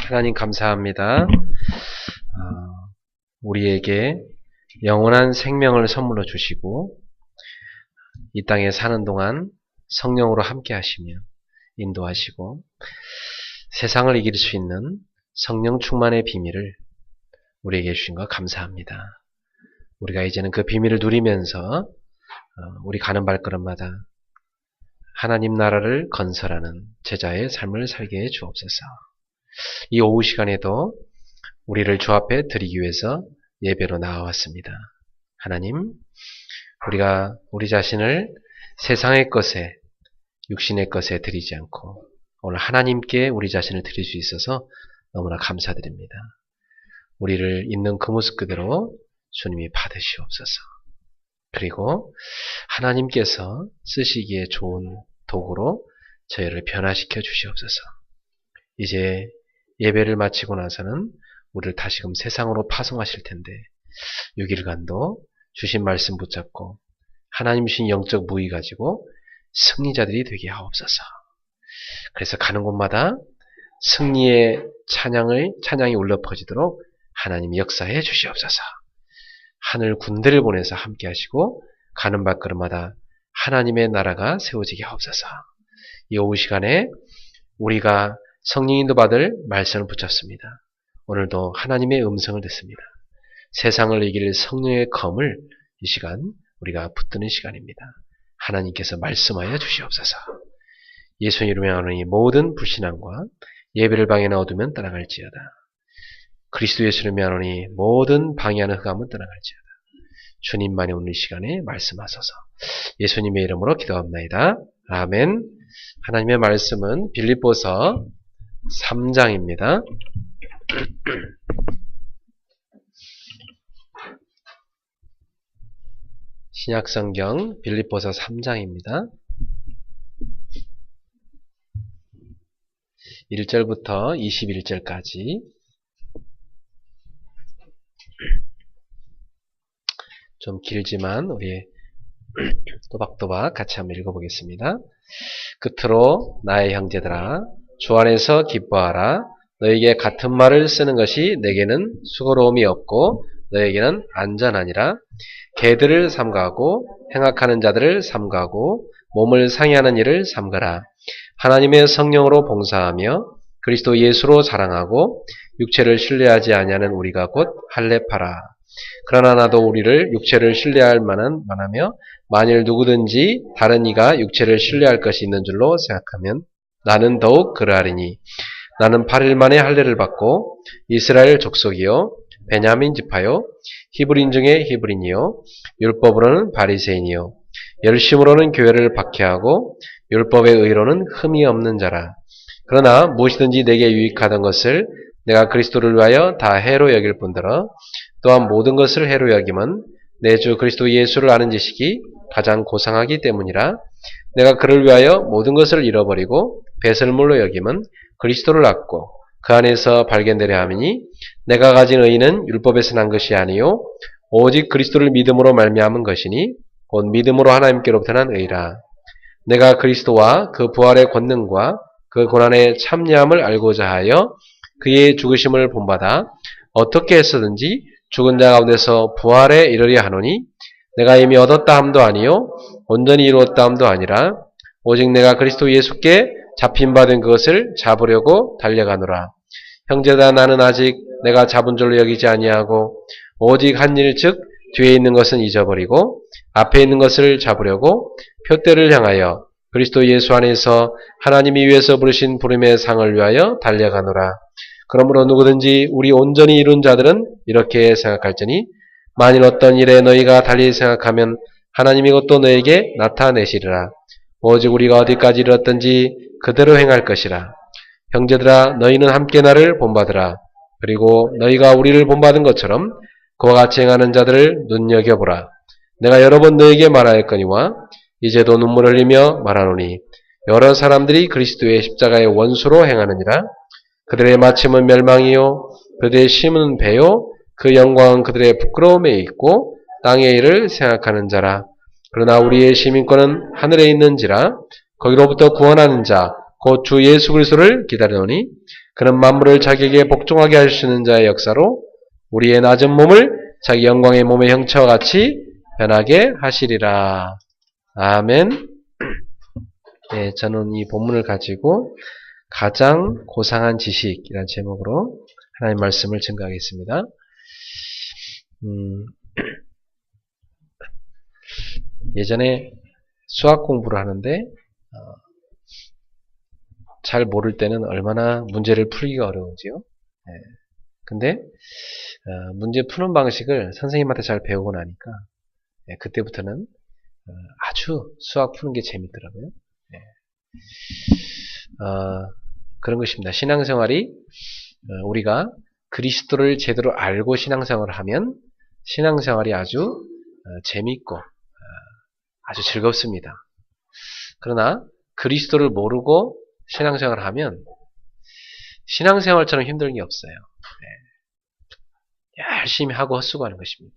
하나님 감사합니다. 우리에게 영원한 생명을 선물로 주시고 이 땅에 사는 동안 성령으로 함께 하시며 인도하시고 세상을 이길 수 있는 성령 충만의 비밀을 우리에게 주신 것 감사합니다. 우리가 이제는 그 비밀을 누리면서 우리 가는 발걸음마다 하나님 나라를 건설하는 제자의 삶을 살게 해 주옵소서. 이 오후 시간에도 우리를 주 앞에 드리기 위해서 예배로 나와왔습니다. 하나님, 우리가 우리 자신을 세상의 것에, 육신의 것에 드리지 않고 오늘 하나님께 우리 자신을 드릴 수 있어서 너무나 감사드립니다. 우리를 있는 그 모습 그대로 주님이 받으시옵소서. 그리고 하나님께서 쓰시기에 좋은 도구로 저희를 변화시켜 주시옵소서. 이제 예배를 마치고 나서는 우리를 다시금 세상으로 파송하실 텐데 6일간도 주신 말씀 붙잡고 하나님 주신 영적 무의 가지고 승리자들이 되게 하옵소서. 그래서 가는 곳마다 승리의 찬양이 울려 퍼지도록 하나님이 역사해 주시옵소서. 하늘 군대를 보내서 함께 하시고 가는 발걸음마다 하나님의 나라가 세워지게 하옵소서. 이 오후 시간에 우리가 성령인도 받을 말씀을 붙잡습니다. 오늘도 하나님의 음성을 듣습니다. 세상을 이길 성령의 검을 이 시간 우리가 붙드는 시간입니다. 하나님께서 말씀하여 주시옵소서. 예수님 이름에 하노니 모든 불신앙과 예배를 방에 넣어두면 떠나갈지어다. 그리스도 예수 이름에 하노니 모든 방해하는 흑암은 떠나갈지어다. 주님만이 오늘 이 시간에 말씀하소서. 예수님의 이름으로 기도합나이다. 아멘. 하나님의 말씀은 빌립보서 3장입니다. 신약성경 빌립보서 3장입니다. 1절부터 21절까지 좀 길지만 우리 또박또박 같이 한번 읽어보겠습니다. 끝으로 나의 형제들아 주 안에서 기뻐하라. 너에게 같은 말을 쓰는 것이 내게는 수고로움이 없고 너에게는 안전하니라. 개들을 삼가하고 행악하는 자들을 삼가하고 몸을 상해하는 일을 삼가라. 하나님의 성령으로 봉사하며 그리스도 예수로 자랑하고 육체를 신뢰하지 아니하는 우리가 곧 할례파라. 그러나 나도 우리를 육체를 신뢰할 만하며 만일 누구든지 다른 이가 육체를 신뢰할 것이 있는 줄로 생각하면 나는 더욱 그러하리니 나는 8일 만에 할례를 받고 이스라엘 족속이요 베냐민 지파요 히브리인 중에 히브리인이요 율법으로는 바리새인이요 열심으로는 교회를 박해하고 율법의 의로는 흠이 없는 자라. 그러나 무엇이든지 내게 유익하던 것을 내가 그리스도를 위하여 다 해로 여길 뿐더러 또한 모든 것을 해로 여김은 내 주 그리스도 예수를 아는 지식이 가장 고상하기 때문이라. 내가 그를 위하여 모든 것을 잃어버리고 배설물로 여김은 그리스도를 얻고 그 안에서 발견되려 함이니 내가 가진 의는 율법에서 난 것이 아니요 오직 그리스도를 믿음으로 말미암은 것이니 곧 믿음으로 하나님께로부터 난 의라. 내가 그리스도와 그 부활의 권능과 그 고난의 참여함을 알고자 하여 그의 죽으심을 본받아 어떻게 해서든지 죽은 자 가운데서 부활에 이르려 하노니 내가 이미 얻었다 함도 아니요 온전히 이루었다 함도 아니라 오직 내가 그리스도 예수께 잡힌받은 그것을 잡으려고 달려가노라. 형제다 나는 아직 내가 잡은 줄로 여기지 아니하고 오직 한 일 즉 뒤에 있는 것은 잊어버리고 앞에 있는 것을 잡으려고 표대를 향하여 그리스도 예수 안에서 하나님이 위에서 부르신 부름의 상을 위하여 달려가노라. 그러므로 누구든지 우리 온전히 이룬 자들은 이렇게 생각할지니 만일 어떤 일에 너희가 달리 생각하면 하나님이 이것도 너에게 나타내시리라. 오직 우리가 어디까지 이르렀든지 그대로 행할 것이라. 형제들아 너희는 함께 나를 본받으라. 그리고 너희가 우리를 본받은 것처럼 그와 같이 행하는 자들을 눈여겨보라. 내가 여러 번 너에게 말하였거니와 이제도 눈물 흘리며 말하노니 여러 사람들이 그리스도의 십자가의 원수로 행하느니라. 그들의 마침은 멸망이요 그들의 심은 배요 그 영광은 그들의 부끄러움에 있고 땅의 일을 생각하는 자라. 그러나 우리의 시민권은 하늘에 있는지라 거기로부터 구원하는 자 곧 주 예수 그리스도를 기다리노니 그는 만물을 자기에게 복종하게 하시는 자의 역사로 우리의 낮은 몸을 자기 영광의 몸의 형체와 같이 변하게 하시리라. 아멘. 네, 저는 이 본문을 가지고 가장 고상한 지식이라는 제목으로 하나님의 말씀을 증거하겠습니다. 예전에 수학 공부를 하는데 잘 모를 때는 얼마나 문제를 풀기가 어려운지요. 근데 문제 푸는 방식을 선생님한테 잘 배우고 나니까 그때부터는 아주 수학 푸는 게 재밌더라고요. 그런 것입니다. 신앙생활이 우리가 그리스도를 제대로 알고 신앙생활을 하면 신앙생활이 아주 재밌고 아주 즐겁습니다. 그러나 그리스도를 모르고 신앙생활을 하면 신앙생활처럼 힘든 게 없어요. 열심히 하고 헛수고하는 것입니다.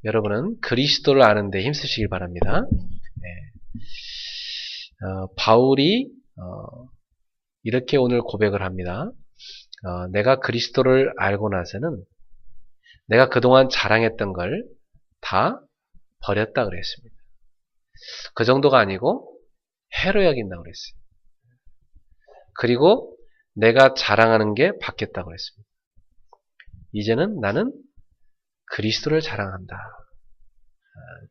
여러분은 그리스도를 아는데 힘쓰시길 바랍니다. 바울이 이렇게 오늘 고백을 합니다. 내가 그리스도를 알고 나서는 내가 그동안 자랑했던 걸 다 버렸다 그랬습니다. 그 정도가 아니고 해로 여긴다고 그랬어요. 그리고 내가 자랑하는 게 바뀌었다고 그랬습니다. 이제는 나는 그리스도를 자랑한다.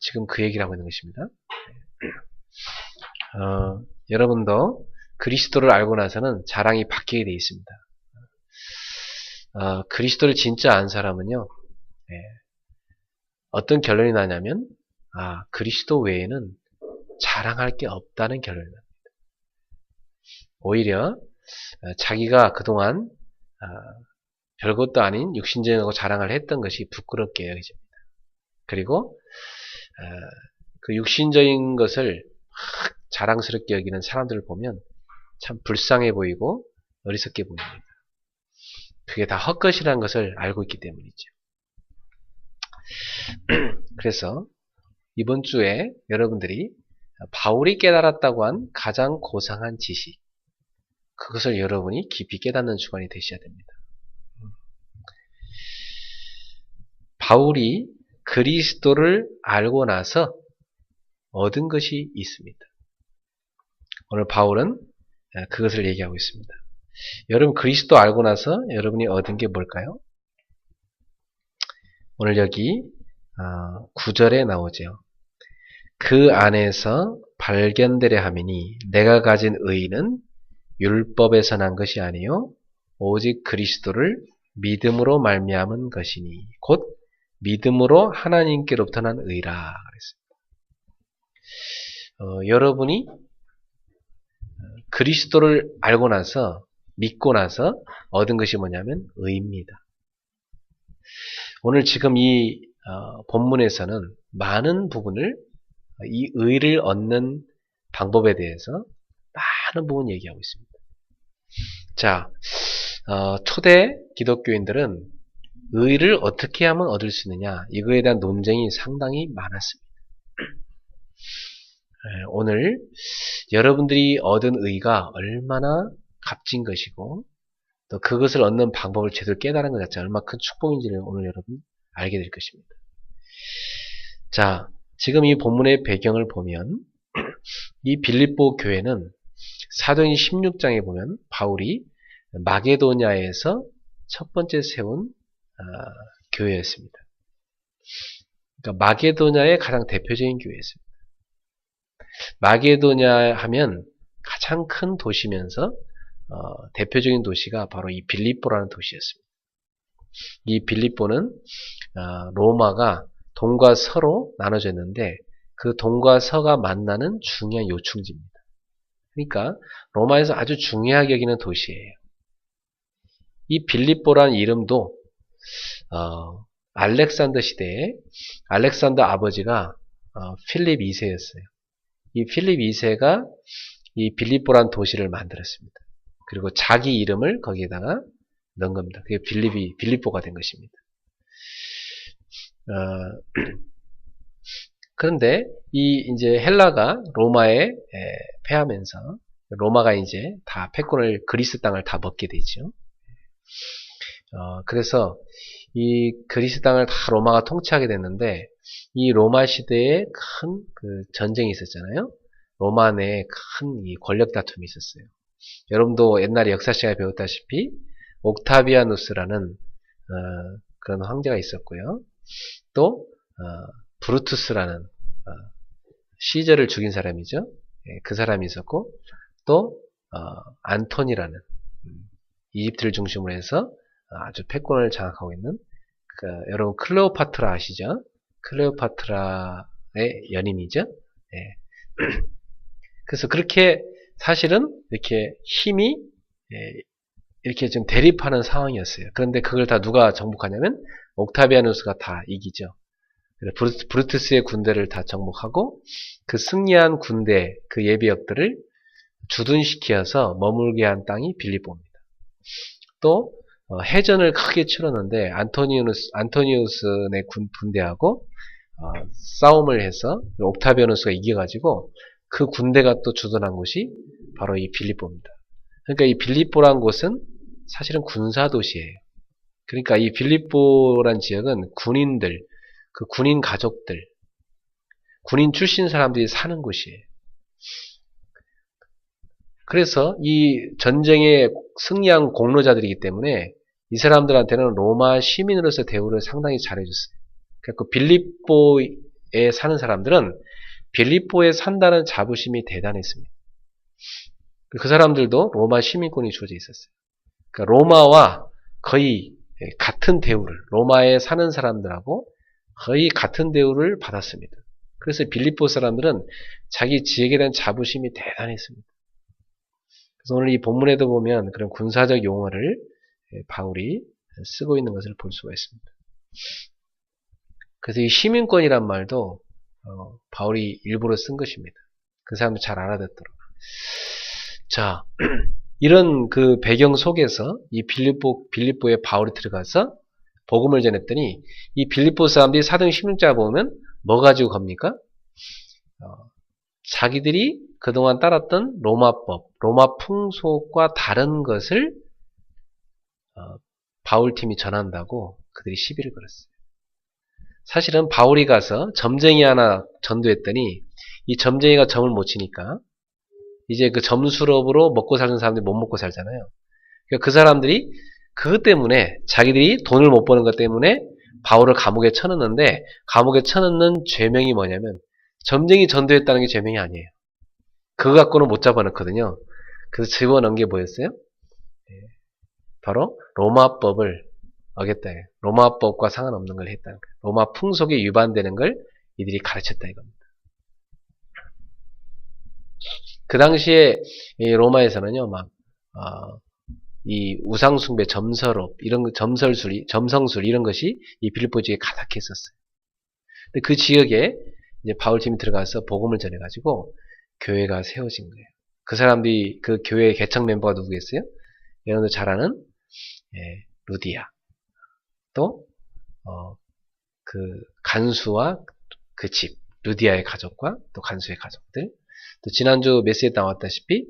지금 그 얘기를 하고 있는 것입니다. 여러분도 그리스도를 알고 나서는 자랑이 바뀌게 되어 있습니다. 그리스도를 진짜 안 사람은요, 어떤 결론이 나냐면, 그리스도 외에는 자랑할 게 없다는 결론이 납니다. 오히려 자기가 그동안 별것도 아닌 육신적인 자랑을 했던 것이 부끄럽게 여겨집니다. 그리고 그 육신적인 것을 자랑스럽게 여기는 사람들을 보면 참 불쌍해 보이고 어리석게 보입니다. 그게 다 헛것이라는 것을 알고 있기 때문이죠. 그래서 이번 주에 여러분들이 바울이 깨달았다고 한 가장 고상한 지식, 그것을 여러분이 깊이 깨닫는 주간이 되셔야 됩니다. 바울이 그리스도를 알고 나서 얻은 것이 있습니다. 오늘 바울은 그것을 얘기하고 있습니다. 여러분 그리스도 알고 나서 여러분이 얻은 게 뭘까요? 오늘 여기 9절에 나오죠. 그 안에서 발견되려 함이니 내가 가진 의는 율법에서 난 것이 아니요 오직 그리스도를 믿음으로 말미암은 것이니 곧 믿음으로 하나님께로부터 난 의라 그랬습니다. 여러분이 그리스도를 알고 나서 믿고 나서 얻은 것이 뭐냐면 의입니다. 오늘 지금 이 본문에서는 많은 부분을 이 의를 얻는 방법에 대해서 많은 부분 얘기하고 있습니다. 자, 초대 기독교인들은 의를 어떻게 하면 얻을 수 있느냐 이거에 대한 논쟁이 상당히 많았습니다. 오늘 여러분들이 얻은 의가 얼마나 값진 것이고 또 그것을 얻는 방법을 제대로 깨달은 것 자체가 얼마나 큰 축복인지를 오늘 여러분 알게 될 것입니다. 자, 지금 이 본문의 배경을 보면 이 빌립보 교회는 사도행 16장에 보면 바울이 마게도냐에서 첫 번째 세운 교회였습니다. 그러니까 마게도냐의 가장 대표적인 교회였습니다. 마게도냐 하면 가장 큰 도시면서 대표적인 도시가 바로 이 빌립보라는 도시였습니다. 이 빌립보는 로마가 동과 서로 나눠졌는데 그 동과 서가 만나는 중요한 요충지입니다. 그러니까 로마에서 아주 중요하게 여기는 도시예요. 이 빌립보라는 이름도 알렉산더 시대에 알렉산더 아버지가 필립 2세였어요. 이 필립 2세가 이 빌립보란 도시를 만들었습니다. 그리고 자기 이름을 거기에다가 넣은 겁니다. 그게 빌립보가 된 것입니다. 그런데 이제 헬라가 로마에 패하면서 로마가 이제 다 패권을 그리스 땅을 다 먹게 되죠. 그래서 이 그리스 땅을 다 로마가 통치하게 됐는데 이 로마 시대에 큰 그 전쟁이 있었잖아요. 로마 내에 큰 이 권력 다툼이 있었어요. 여러분도 옛날에 역사 시간에 배웠다시피 옥타비아누스라는 그런 황제가 있었고요. 또 브루투스라는 시저를 죽인 사람이죠. 그 사람이 있었고 또 안토니라는 이집트를 중심으로 해서 아주 패권을 장악하고 있는 여러분 클레오파트라 아시죠? 클레오파트라의 연임이죠. 예. 그래서 그렇게 사실은 이렇게 힘이 이렇게 좀 대립하는 상황이었어요. 그런데 그걸 다 누가 정복하냐면 옥타비아누스가 다 이기죠. 브루투스의 군대를 다 정복하고 그 승리한 군대 그 예비역들을 주둔시켜서 머물게 한 땅이 빌립보입니다. 또 해전을 크게 치렀는데 안토니우스의 군대하고 싸움을 해서 옥타비아누스가 이겨가지고 그 군대가 또 주둔한 곳이 바로 이 빌립보입니다. 그러니까 이 빌립보란 곳은 사실은 군사도시예요. 그러니까 이 빌립보란 지역은 군인들, 그 군인 가족들, 군인 출신 사람들이 사는 곳이에요. 그래서 이 전쟁에 승리한 공로자들이기 때문에 이 사람들한테는 로마 시민으로서 대우를 상당히 잘해줬어요. 그러니까 빌립보에 사는 사람들은 빌립보에 산다는 자부심이 대단했습니다. 그 사람들도 로마 시민권이 주어져 있었어요. 그러니까 로마와 거의 같은 대우를, 로마에 사는 사람들하고 거의 같은 대우를 받았습니다. 그래서 빌립보 사람들은 자기 지역에 대한 자부심이 대단했습니다. 그래서 오늘 이 본문에도 보면 그런 군사적 용어를 바울이 쓰고 있는 것을 볼 수가 있습니다. 그래서 이 시민권이란 말도 바울이 일부러 쓴 것입니다. 그 사람도 잘 알아듣도록. 자, 이런 그 배경 속에서 이 빌립보에 바울이 들어가서 복음을 전했더니 이 빌립보 사람들이 사도행 16장 보면 뭐 가지고 갑니까? 자기들이 그동안 따랐던 로마법, 로마 풍속과 다른 것을 바울팀이 전한다고 그들이 시비를 걸었어요. 사실은 바울이 가서 점쟁이 하나 전도했더니 이 점쟁이가 점을 못 치니까 이제 그 점수업으로 먹고 사는 사람들이 못 먹고 살잖아요. 그러니까 그 사람들이 그것 때문에 자기들이 돈을 못 버는 것 때문에 바울을 감옥에 쳐넣는데 감옥에 쳐넣는 죄명이 뭐냐면 점쟁이 전도했다는 게 죄명이 아니에요. 그거 갖고는 못 잡아넣거든요. 그래서 집어넣은 게 뭐였어요? 바로 로마법을 어겼다. 로마법과 상관없는 걸 했다는 거예요. 로마 풍속에 위반되는 걸 이들이 가르쳤다 이겁니다. 그 당시에 이 로마에서는요, 이 우상숭배, 점설업, 이런 점성술 이런 것이 이 빌립보 지역에 가득했었어요. 근데 그 지역에 이제 바울팀이 들어가서 복음을 전해가지고 교회가 세워진 거예요. 그 사람들이 그 교회 개척 멤버가 누구겠어요? 여러분들 잘 아는 루디아. 또 그 간수와 그 집, 루디아의 가족과 또 간수의 가족들. 또 지난주 메시지에 나왔다시피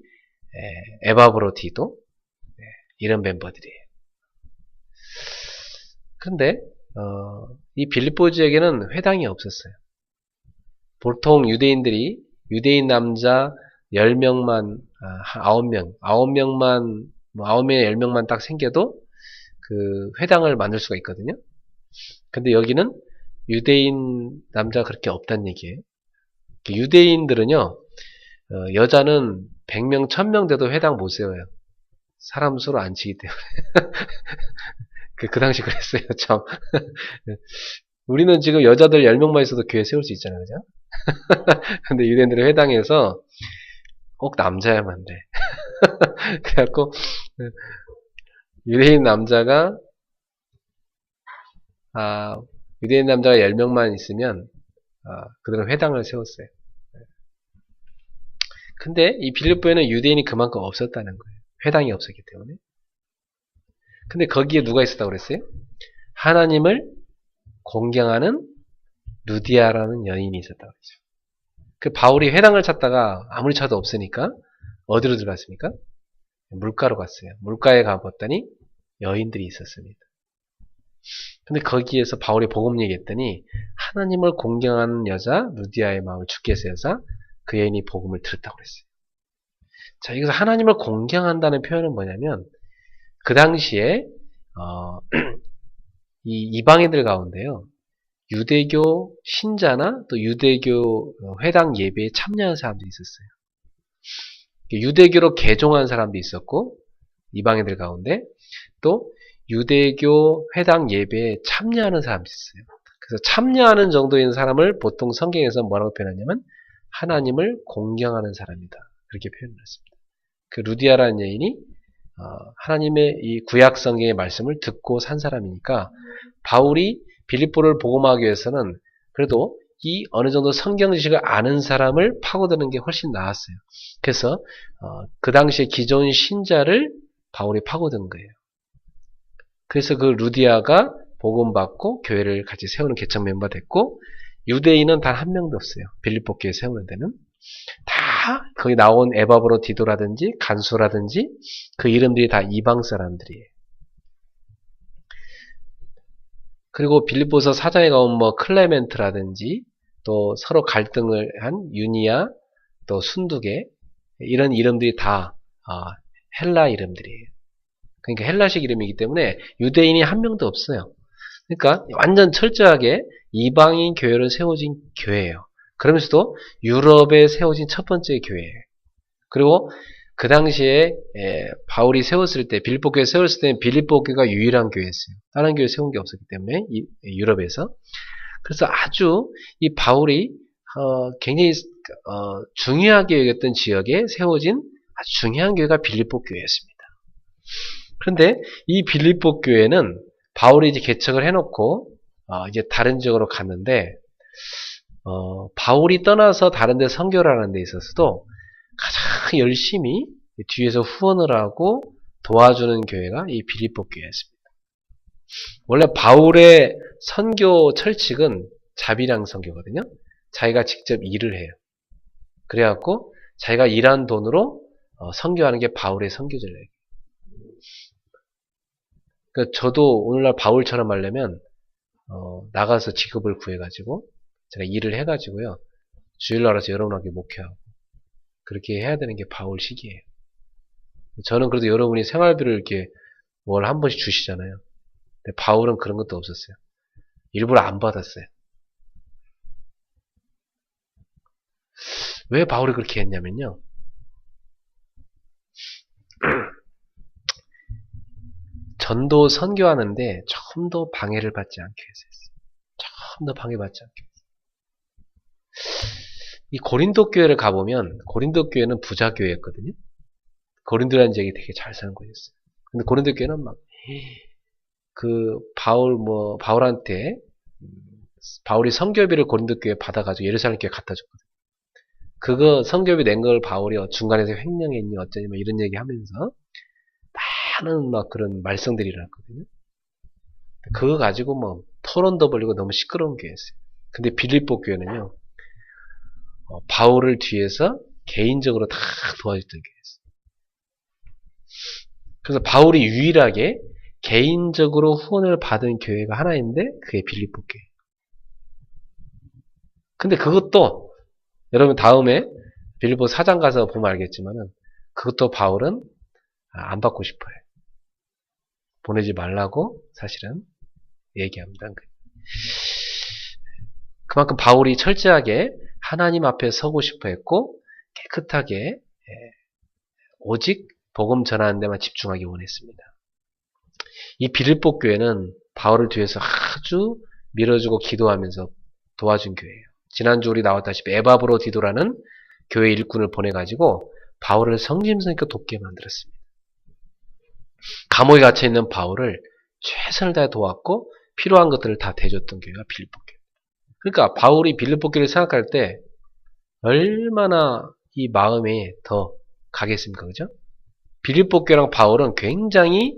에바브로디도 이런 멤버들이에요. 그런데 이 빌립보 지역에는 회당이 없었어요. 보통 유대인 남자 10명만 9명만 10명만 딱 생겨도 그 회당을 만들 수가 있거든요. 근데 여기는 유대인 남자가 그렇게 없다는 얘기예요. 유대인들은요, 여자는 100명, 1000명 돼도 회당 못 세워요. 사람 수로 안 치기 때문에. 그 당시 그랬어요, 참. 우리는 지금 여자들 10명만 있어도 교회 세울 수 있잖아요, 그죠? 근데 유대인들은 회당에서 꼭 남자야만 돼. 그래갖고, 유대인 남자가 10명만 있으면, 그들은 회당을 세웠어요. 근데 이 빌립보에는 유대인이 그만큼 없었다는 거예요. 회당이 없었기 때문에. 근데 거기에 누가 있었다고 그랬어요? 하나님을 공경하는 루디아라는 여인이 있었다고 그랬죠. 그 바울이 회당을 찾다가 아무리 찾아도 없으니까 어디로 들어갔습니까? 물가로 갔어요. 물가에 가봤더니 여인들이 있었습니다. 근데 거기에서 바울이 복음 얘기했더니 하나님을 공경하는 여자 루디아의 마음을 주께 세우사 그 여인이 복음을 들었다고 그랬어요. 자, 여기서 하나님을 공경한다는 표현은 뭐냐면 그 당시에 이 이방인들 가운데요. 유대교 신자나 또 유대교 회당 예배에 참여한 사람들이 있었어요. 유대교로 개종한 사람도 있었고 이방인들 가운데 또 유대교 회당 예배에 참여하는 사람도 있어요. 그래서 참여하는 정도인 사람을 보통 성경에서 뭐라고 표현하냐면 하나님을 공경하는 사람이다. 그렇게 표현했습니다. 그 루디아라는 여인이 하나님의 이 구약 성경의 말씀을 듣고 산 사람이니까 바울이 빌립보를 복음하기 위해서는 그래도 이 어느 정도 성경 지식을 아는 사람을 파고드는 게 훨씬 나았어요. 그래서 그 당시에 기존 신자를 바울이 파고든 거예요. 그래서 그 루디아가 복음 받고 교회를 같이 세우는 개척 멤버 됐고 유대인은 단 한 명도 없어요. 빌립보 교회 세우는 데는 다 거기 나온 에바브로 디도라든지 간수라든지 그 이름들이 다 이방 사람들이에요. 그리고 빌립보서 4장에 가면 뭐 클레멘트라든지 또 서로 갈등을 한 유니아 또 순두계 이런 이름들이 다 헬라 이름들이에요. 그러니까 헬라식 이름이기 때문에 유대인이 한 명도 없어요. 그러니까 완전 철저하게 이방인 교회를 세워진 교회예요. 그러면서도 유럽에 세워진 첫 번째 교회예요. 그리고 그 당시에 바울이 세웠을 때 빌립보 교회 세웠을 때는 빌립보 교회가 유일한 교회였어요. 다른 교회 세운 게 없었기 때문에 유럽에서. 그래서 아주 이 바울이 굉장히 중요하게 여겼던 지역에 세워진 아주 중요한 교회가 빌립보 교회였습니다. 그런데 이 빌립보 교회는 바울이 이제 개척을 해놓고 이제 다른 지역으로 갔는데 바울이 떠나서 다른 데 선교를 하는 데 있어서도 가장 열심히 뒤에서 후원을 하고 도와주는 교회가 이 빌립보 교회였습니다. 원래 바울의 선교 철칙은 자비랑 선교거든요. 자기가 직접 일을 해요. 그래갖고 자기가 일한 돈으로 선교하는 게 바울의 선교 전략이에요. 그러니까 저도 오늘날 바울처럼 하려면 나가서 직업을 구해가지고 제가 일을 해가지고요. 주일날 와서 여러분에게 목회하고 그렇게 해야 되는 게 바울식이에요. 저는 그래도 여러분이 생활비를 이렇게 월 한 번씩 주시잖아요. 근데 바울은 그런 것도 없었어요. 일부러 안 받았어요. 왜 바울이 그렇게 했냐면요. 전도 선교하는데 조금 더 방해를 받지 않게 했어요. 조금 더 방해받지 않게 했어요. 이 고린도 교회를 가보면 고린도 교회는 부자 교회였거든요. 고린도라는 지역이 되게 잘 사는 곳이었어요. 근데 고린도 교회는 막 그 바울한테 바울이 선교비를 고린도 교회에 받아가지고 예루살렘 교회에 갖다 줬거든요. 그거 선교비 낸 걸 바울이 중간에서 횡령했니 어쩌니 막 이런 얘기 하면서 많은 막 그런 말썽들이 일어났거든요. 그거 가지고 뭐 토론도 벌리고 너무 시끄러운 교회였어요. 근데 빌립보 교회는요, 바울을 뒤에서 개인적으로 다 도와줬던 교회였어요. 그래서 바울이 유일하게 개인적으로 후원을 받은 교회가 하나 있는데 그게 빌립보 교회. 근데 그것도 여러분 다음에 빌립보 4장 가서 보면 알겠지만은 그것도 바울은 안 받고 싶어요. 보내지 말라고 사실은 얘기합니다. 그만큼 바울이 철저하게 하나님 앞에 서고 싶어 했고 깨끗하게 오직 복음 전하는 데만 집중하기 원했습니다. 이 빌립보 교회는 바울을 뒤에서 아주 밀어주고 기도하면서 도와준 교회예요. 지난주 우리 나왔다시피 에바브로 디도라는 교회 일꾼을 보내가지고 바울을 성심성의껏 돕게 만들었습니다. 감옥에 갇혀있는 바울을 최선을 다해 도왔고 필요한 것들을 다 대줬던 교회가 빌립보 교회. 그러니까 바울이 빌립보 교회를 생각할 때 얼마나 이 마음에 더 가겠습니까? 그죠? 빌립보 교회랑 바울은 굉장히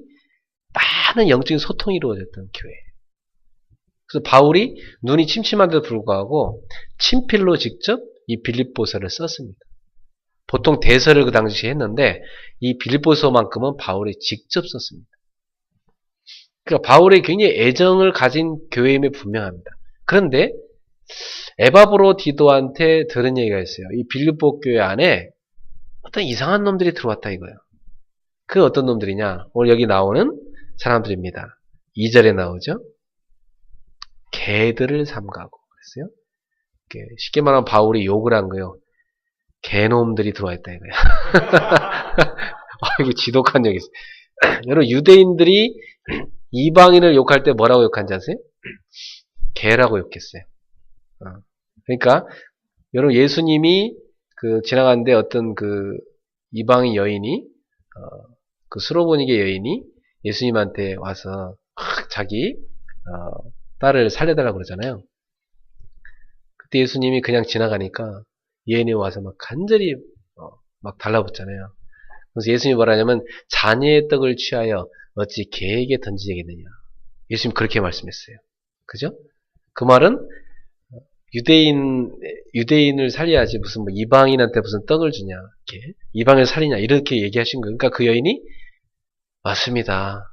많은 영적인 소통이 이루어졌던 교회예요. 그래서 바울이 눈이 침침한데도 불구하고 친필로 직접 이 빌립보서를 썼습니다. 보통 대서를 그 당시에 했는데 이 빌립보서만큼은 바울이 직접 썼습니다. 그러니까 바울이 굉장히 애정을 가진 교회임에 분명합니다. 그런데 에바브로디도한테 들은 얘기가 있어요. 이 빌립보 교회 안에 어떤 이상한 놈들이 들어왔다 이거예요. 그 어떤 놈들이냐? 오늘 여기 나오는 사람들입니다. 2절에 나오죠. 개들을 삼가고 그랬어요. 쉽게 말하면 바울이 욕을 한 거예요. 개놈들이 들어왔다 이거예요. 이거 지독한 얘기 있어요. 여러분 유대인들이 이방인을 욕할 때 뭐라고 욕한지 아세요? 개라고 욕했어요. 그러니까 여러분 예수님이 지나가는데 어떤 이방인 여인이 그 수로보니게 여인이 예수님한테 와서 자기 딸을 살려달라고 그러잖아요. 그때 예수님이 그냥 지나가니까 여인이 와서 막 간절히 막 달라붙잖아요. 그래서 예수님이 뭐라냐면 자녀의 떡을 취하여 어찌 개에게 던지겠느냐. 예수님 그렇게 말씀했어요. 그죠? 그 말은 유대인을 살려야지 무슨 뭐 이방인한테 무슨 떡을 주냐, 이렇게 이방인을 살리냐 이렇게 얘기하신 거예요. 그러니까 그 여인이 맞습니다.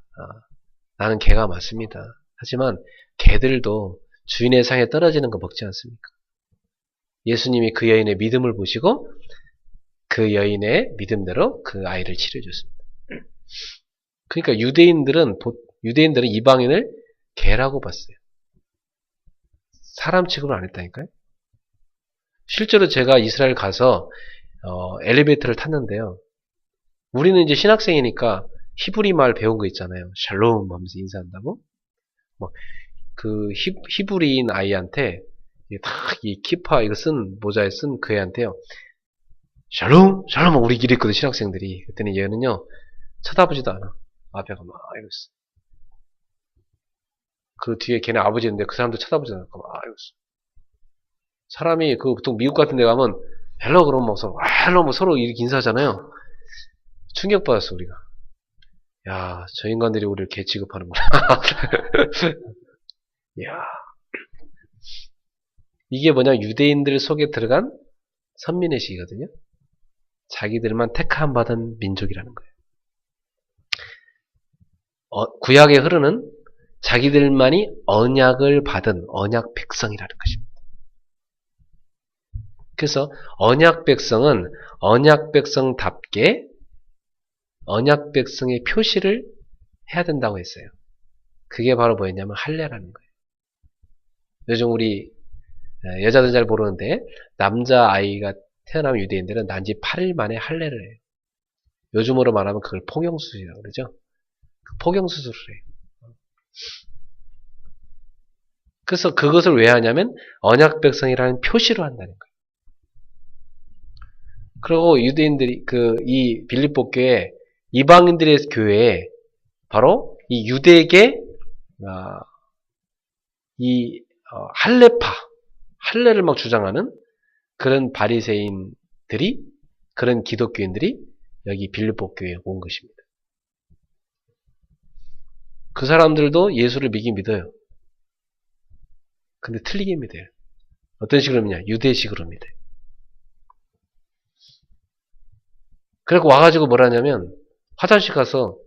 나는 개가 맞습니다. 하지만 개들도 주인의 상에 떨어지는 거 먹지 않습니까? 예수님이 그 여인의 믿음을 보시고 그 여인의 믿음대로 그 아이를 치료해줬습니다. 그러니까 유대인들은 이방인을 개라고 봤어요. 사람 취급을 안 했다니까요. 실제로 제가 이스라엘 가서 엘리베이터를 탔는데요. 우리는 이제 신학생이니까 히브리 말 배운 거 있잖아요. 샬롬 하면서 인사한다고. 그 히브리인 아이한테 딱 이 키파 이거 쓴 모자에 쓴 그 애한테요. 샬롬 샬롬 우리 길이 있거든 신학생들이. 그랬더니 얘는요 쳐다보지도 않아. 앞에가 막 이랬어. 그 뒤에 걔네 아버지 있는데 그 사람도 쳐다보지 않고 막 이랬어. 사람이 보통 미국 같은 데 가면 헬로 그러면 막 서로 헬로 뭐 서로 이렇게 인사하잖아요. 충격받았어 우리가. 야, 저 인간들이 우리를 개 취급하는구나. 야, 이게 뭐냐 유대인들 속에 들어간 선민의식이거든요. 자기들만 택함 받은 민족이라는 거예요. 구약에 흐르는 자기들만이 언약을 받은 언약 백성이라는 것입니다. 그래서 언약 백성은 언약 백성답게 언약 백성의 표시를 해야 된다고 했어요. 그게 바로 뭐였냐면 할례라는 거예요. 요즘 우리 여자들 잘 모르는데 남자 아이가 태어나면 유대인들은 난지 8일 만에 할례를 해요. 요즘으로 말하면 그걸 포경수술이라고 그러죠. 포경수술을 해요. 그래서 그것을 왜 하냐면 언약 백성이라는 표시로 한다는 거예요. 그리고 유대인들이 이 빌립보 교회 이방인들의 교회에 바로 이 유대계 이 할례를 막 주장하는 그런 바리새인들이 그런 기독교인들이 여기 빌립보 교회에 온 것입니다. 그 사람들도 예수를 믿어요. 근데 틀리게 믿어요. 어떤 식으로 믿냐? 유대식으로 믿어요. 그래서 와가지고 뭐라 하냐면 화장실 가서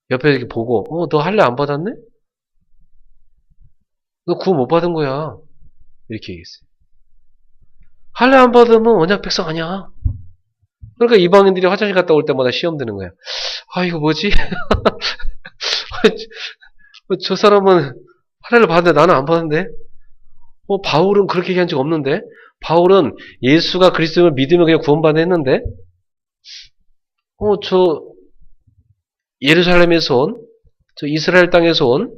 옆에 이렇게 보고 너 할례 안 받았네? 너 구원 못 받은 거야. 이렇게 얘기했어요. 할례 안 받으면 언약 백성 아니야. 그러니까 이방인들이 화장실 갔다 올 때마다 시험 드는 거야. 이거 뭐지? 저 사람은 할례를 받았는데 나는 안 받았는데? 바울은 그렇게 얘기한 적 없는데? 바울은 예수가 그리스도를 믿으면 그냥 구원받아 했는데? 저 예루살렘에서 온, 저 이스라엘 땅에서 온,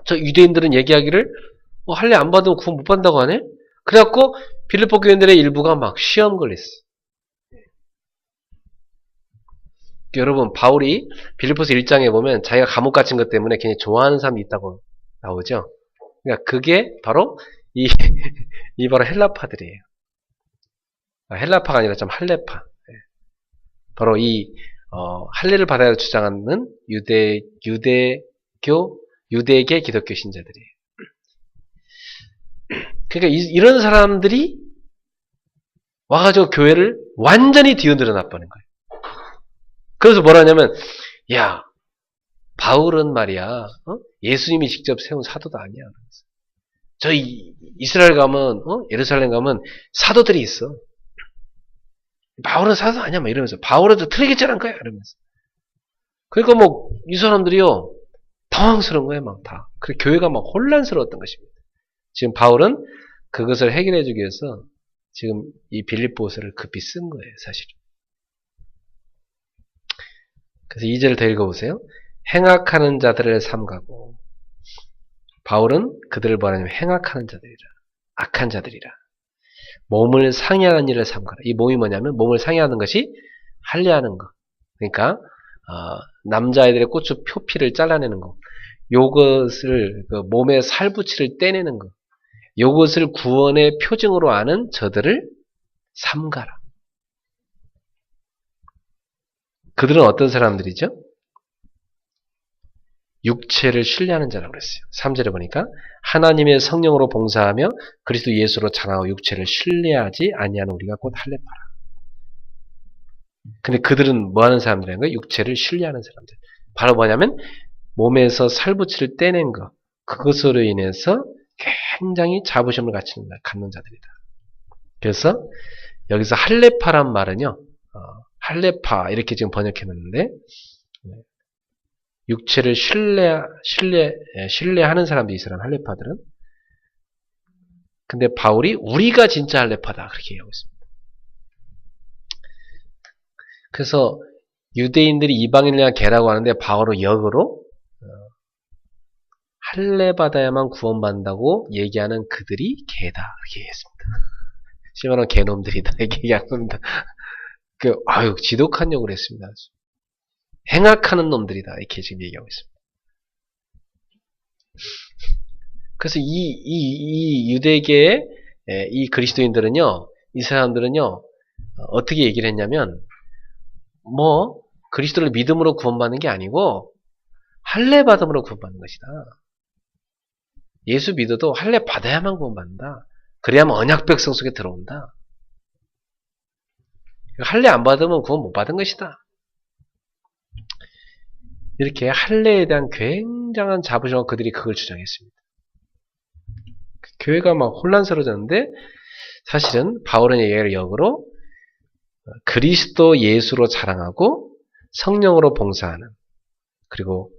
저 유대인들은 얘기하기를 할례 안 받으면 구원 못 받는다고 하네? 그래갖고 빌립보 교인들의 일부가 막 시험 걸렸어. 여러분 바울이 빌립보서 1장에 보면 자기가 감옥 갇힌 것 때문에 굉장히 좋아하는 사람이 있다고 나오죠. 그러니까 그게 바로 이 바로 헬라파들이에요. 헬라파가 아니라 좀 할레파. 예. 바로 이 할례를 받아야 주장하는 유대계 기독교 신자들이에요. 그러니까 이런 사람들이 와가지고 교회를 완전히 뒤흔들어 놔버린 거예요. 그래서 뭐라 하냐면, 야, 바울은 말이야, 예수님이 직접 세운 사도도 아니야. 저희 이스라엘 가면, 예루살렘 가면 사도들이 있어. 바울은 사도 아니야, 막 이러면서. 바울은 틀리겠지라는 거야, 이러면서. 그러니까 뭐, 이 사람들이요, 당황스러운 거예요, 막 다. 그래, 교회가 막 혼란스러웠던 것입니다. 지금 바울은 그것을 해결해주기 위해서 지금 이 빌립보서를 급히 쓴 거예요, 사실은. 그래서 2절을 더 읽어보세요. 행악하는 자들을 삼가고, 바울은 그들을 뭐하냐면 행악하는 자들이라, 악한 자들이라. 몸을 상해하는 일을 삼가라. 이 몸이 뭐냐면 몸을 상해하는 것이 할례하는 거. 그러니까 남자아이들의 고추 표피를 잘라내는 거. 요것을 몸에 살붙이를 떼내는 거. 요것을 구원의 표징으로 아는 저들을 삼가라. 그들은 어떤 사람들이죠? 육체를 신뢰하는 자라고 그랬어요. 3절에 보니까 하나님의 성령으로 봉사하며 그리스도 예수로 자랑하고 육체를 신뢰하지 아니하는 우리가 곧 할례파라. 근데 그들은 뭐 하는 사람들인 거예요? 육체를 신뢰하는 사람들. 바로 뭐냐면 몸에서 살붙이를 떼낸 것. 그것으로 인해서 굉장히 자부심을 갖는 자들이다. 그래서 여기서 할례파란 말은요. 할례파 이렇게 지금 번역해놨는데 육체를 신뢰하는 사람들이 이 사람 할례파들은. 근데 바울이 우리가 진짜 할례파다 그렇게 얘기하고 있습니다. 그래서 유대인들이 이방인을 향한 개라고 하는데 바울은 역으로 할례 받아야만 구원받는다고 얘기하는 그들이 개다 이렇게 얘기했습니다. 심하면 개놈들이다 이렇게 얘기합니다. 아유 지독한 욕을 했습니다. 행악하는 놈들이다 이렇게 지금 얘기하고 있습니다. 그래서 이 유대계의 이 그리스도인들은요, 이 사람들은요 어떻게 얘기를 했냐면 뭐 그리스도를 믿음으로 구원받는 게 아니고 할례 받음으로 구원받는 것이다. 예수 믿어도 할례 받아야만 구원받는다. 그래야만 언약 백성 속에 들어온다. 할례 안 받으면 구원 못 받은 것이다. 이렇게 할례에 대한 굉장한 자부심과 그들이 그걸 주장했습니다. 교회가 막 혼란스러워졌는데 사실은 바울은 얘기를 역으로 그리스도 예수로 자랑하고 성령으로 봉사하는 그리고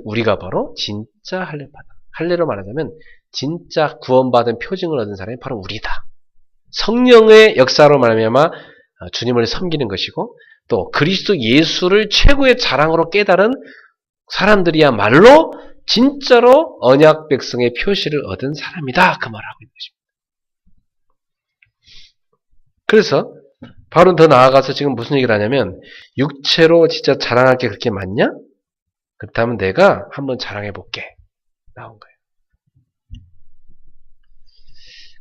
우리가 바로 진짜 할례파다. 할례로 말하자면 진짜 구원받은 표징을 얻은 사람이 바로 우리다. 성령의 역사로 말하면 주님을 섬기는 것이고 또 그리스도 예수를 최고의 자랑으로 깨달은 사람들이야말로 진짜로 언약 백성의 표시를 얻은 사람이다. 그 말을 하고 있는 것입니다. 그래서 바울은 더 나아가서 지금 무슨 얘기를 하냐면 육체로 진짜 자랑할 게 그렇게 많냐? 그렇다면 내가 한번 자랑해 볼게. 나온 거예요.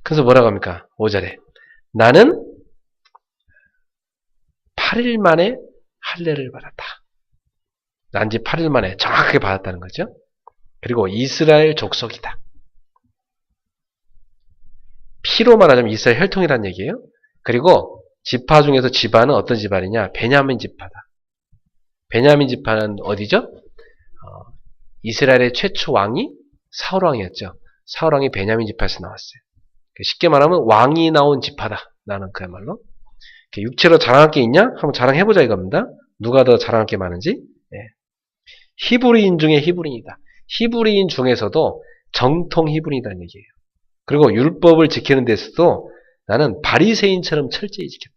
그래서 뭐라고 합니까? 5절에 나는 8일 만에 할례를 받았다. 난지 8일 만에 정확하게 받았다는 거죠. 그리고 이스라엘 족속이다. 피로 말하자면 이스라엘 혈통이라는 얘기예요. 그리고 지파 중에서 지파는 어떤 지파이냐? 베냐민 지파다. 베냐민 지파는 어디죠? 이스라엘의 최초 왕이 사울 왕이었죠. 사울 왕이 베냐민 지파에서 나왔어요. 쉽게 말하면 왕이 나온 지파다. 나는 그야말로. 육체로 자랑할 게 있냐? 한번 자랑해보자 이겁니다. 누가 더 자랑할 게 많은지. 네. 히브리인 중에 히브리인이다. 히브리인 중에서도 정통 히브리인이라는 얘기예요. 그리고 율법을 지키는 데서도 나는 바리새인처럼 철저히 지켰다.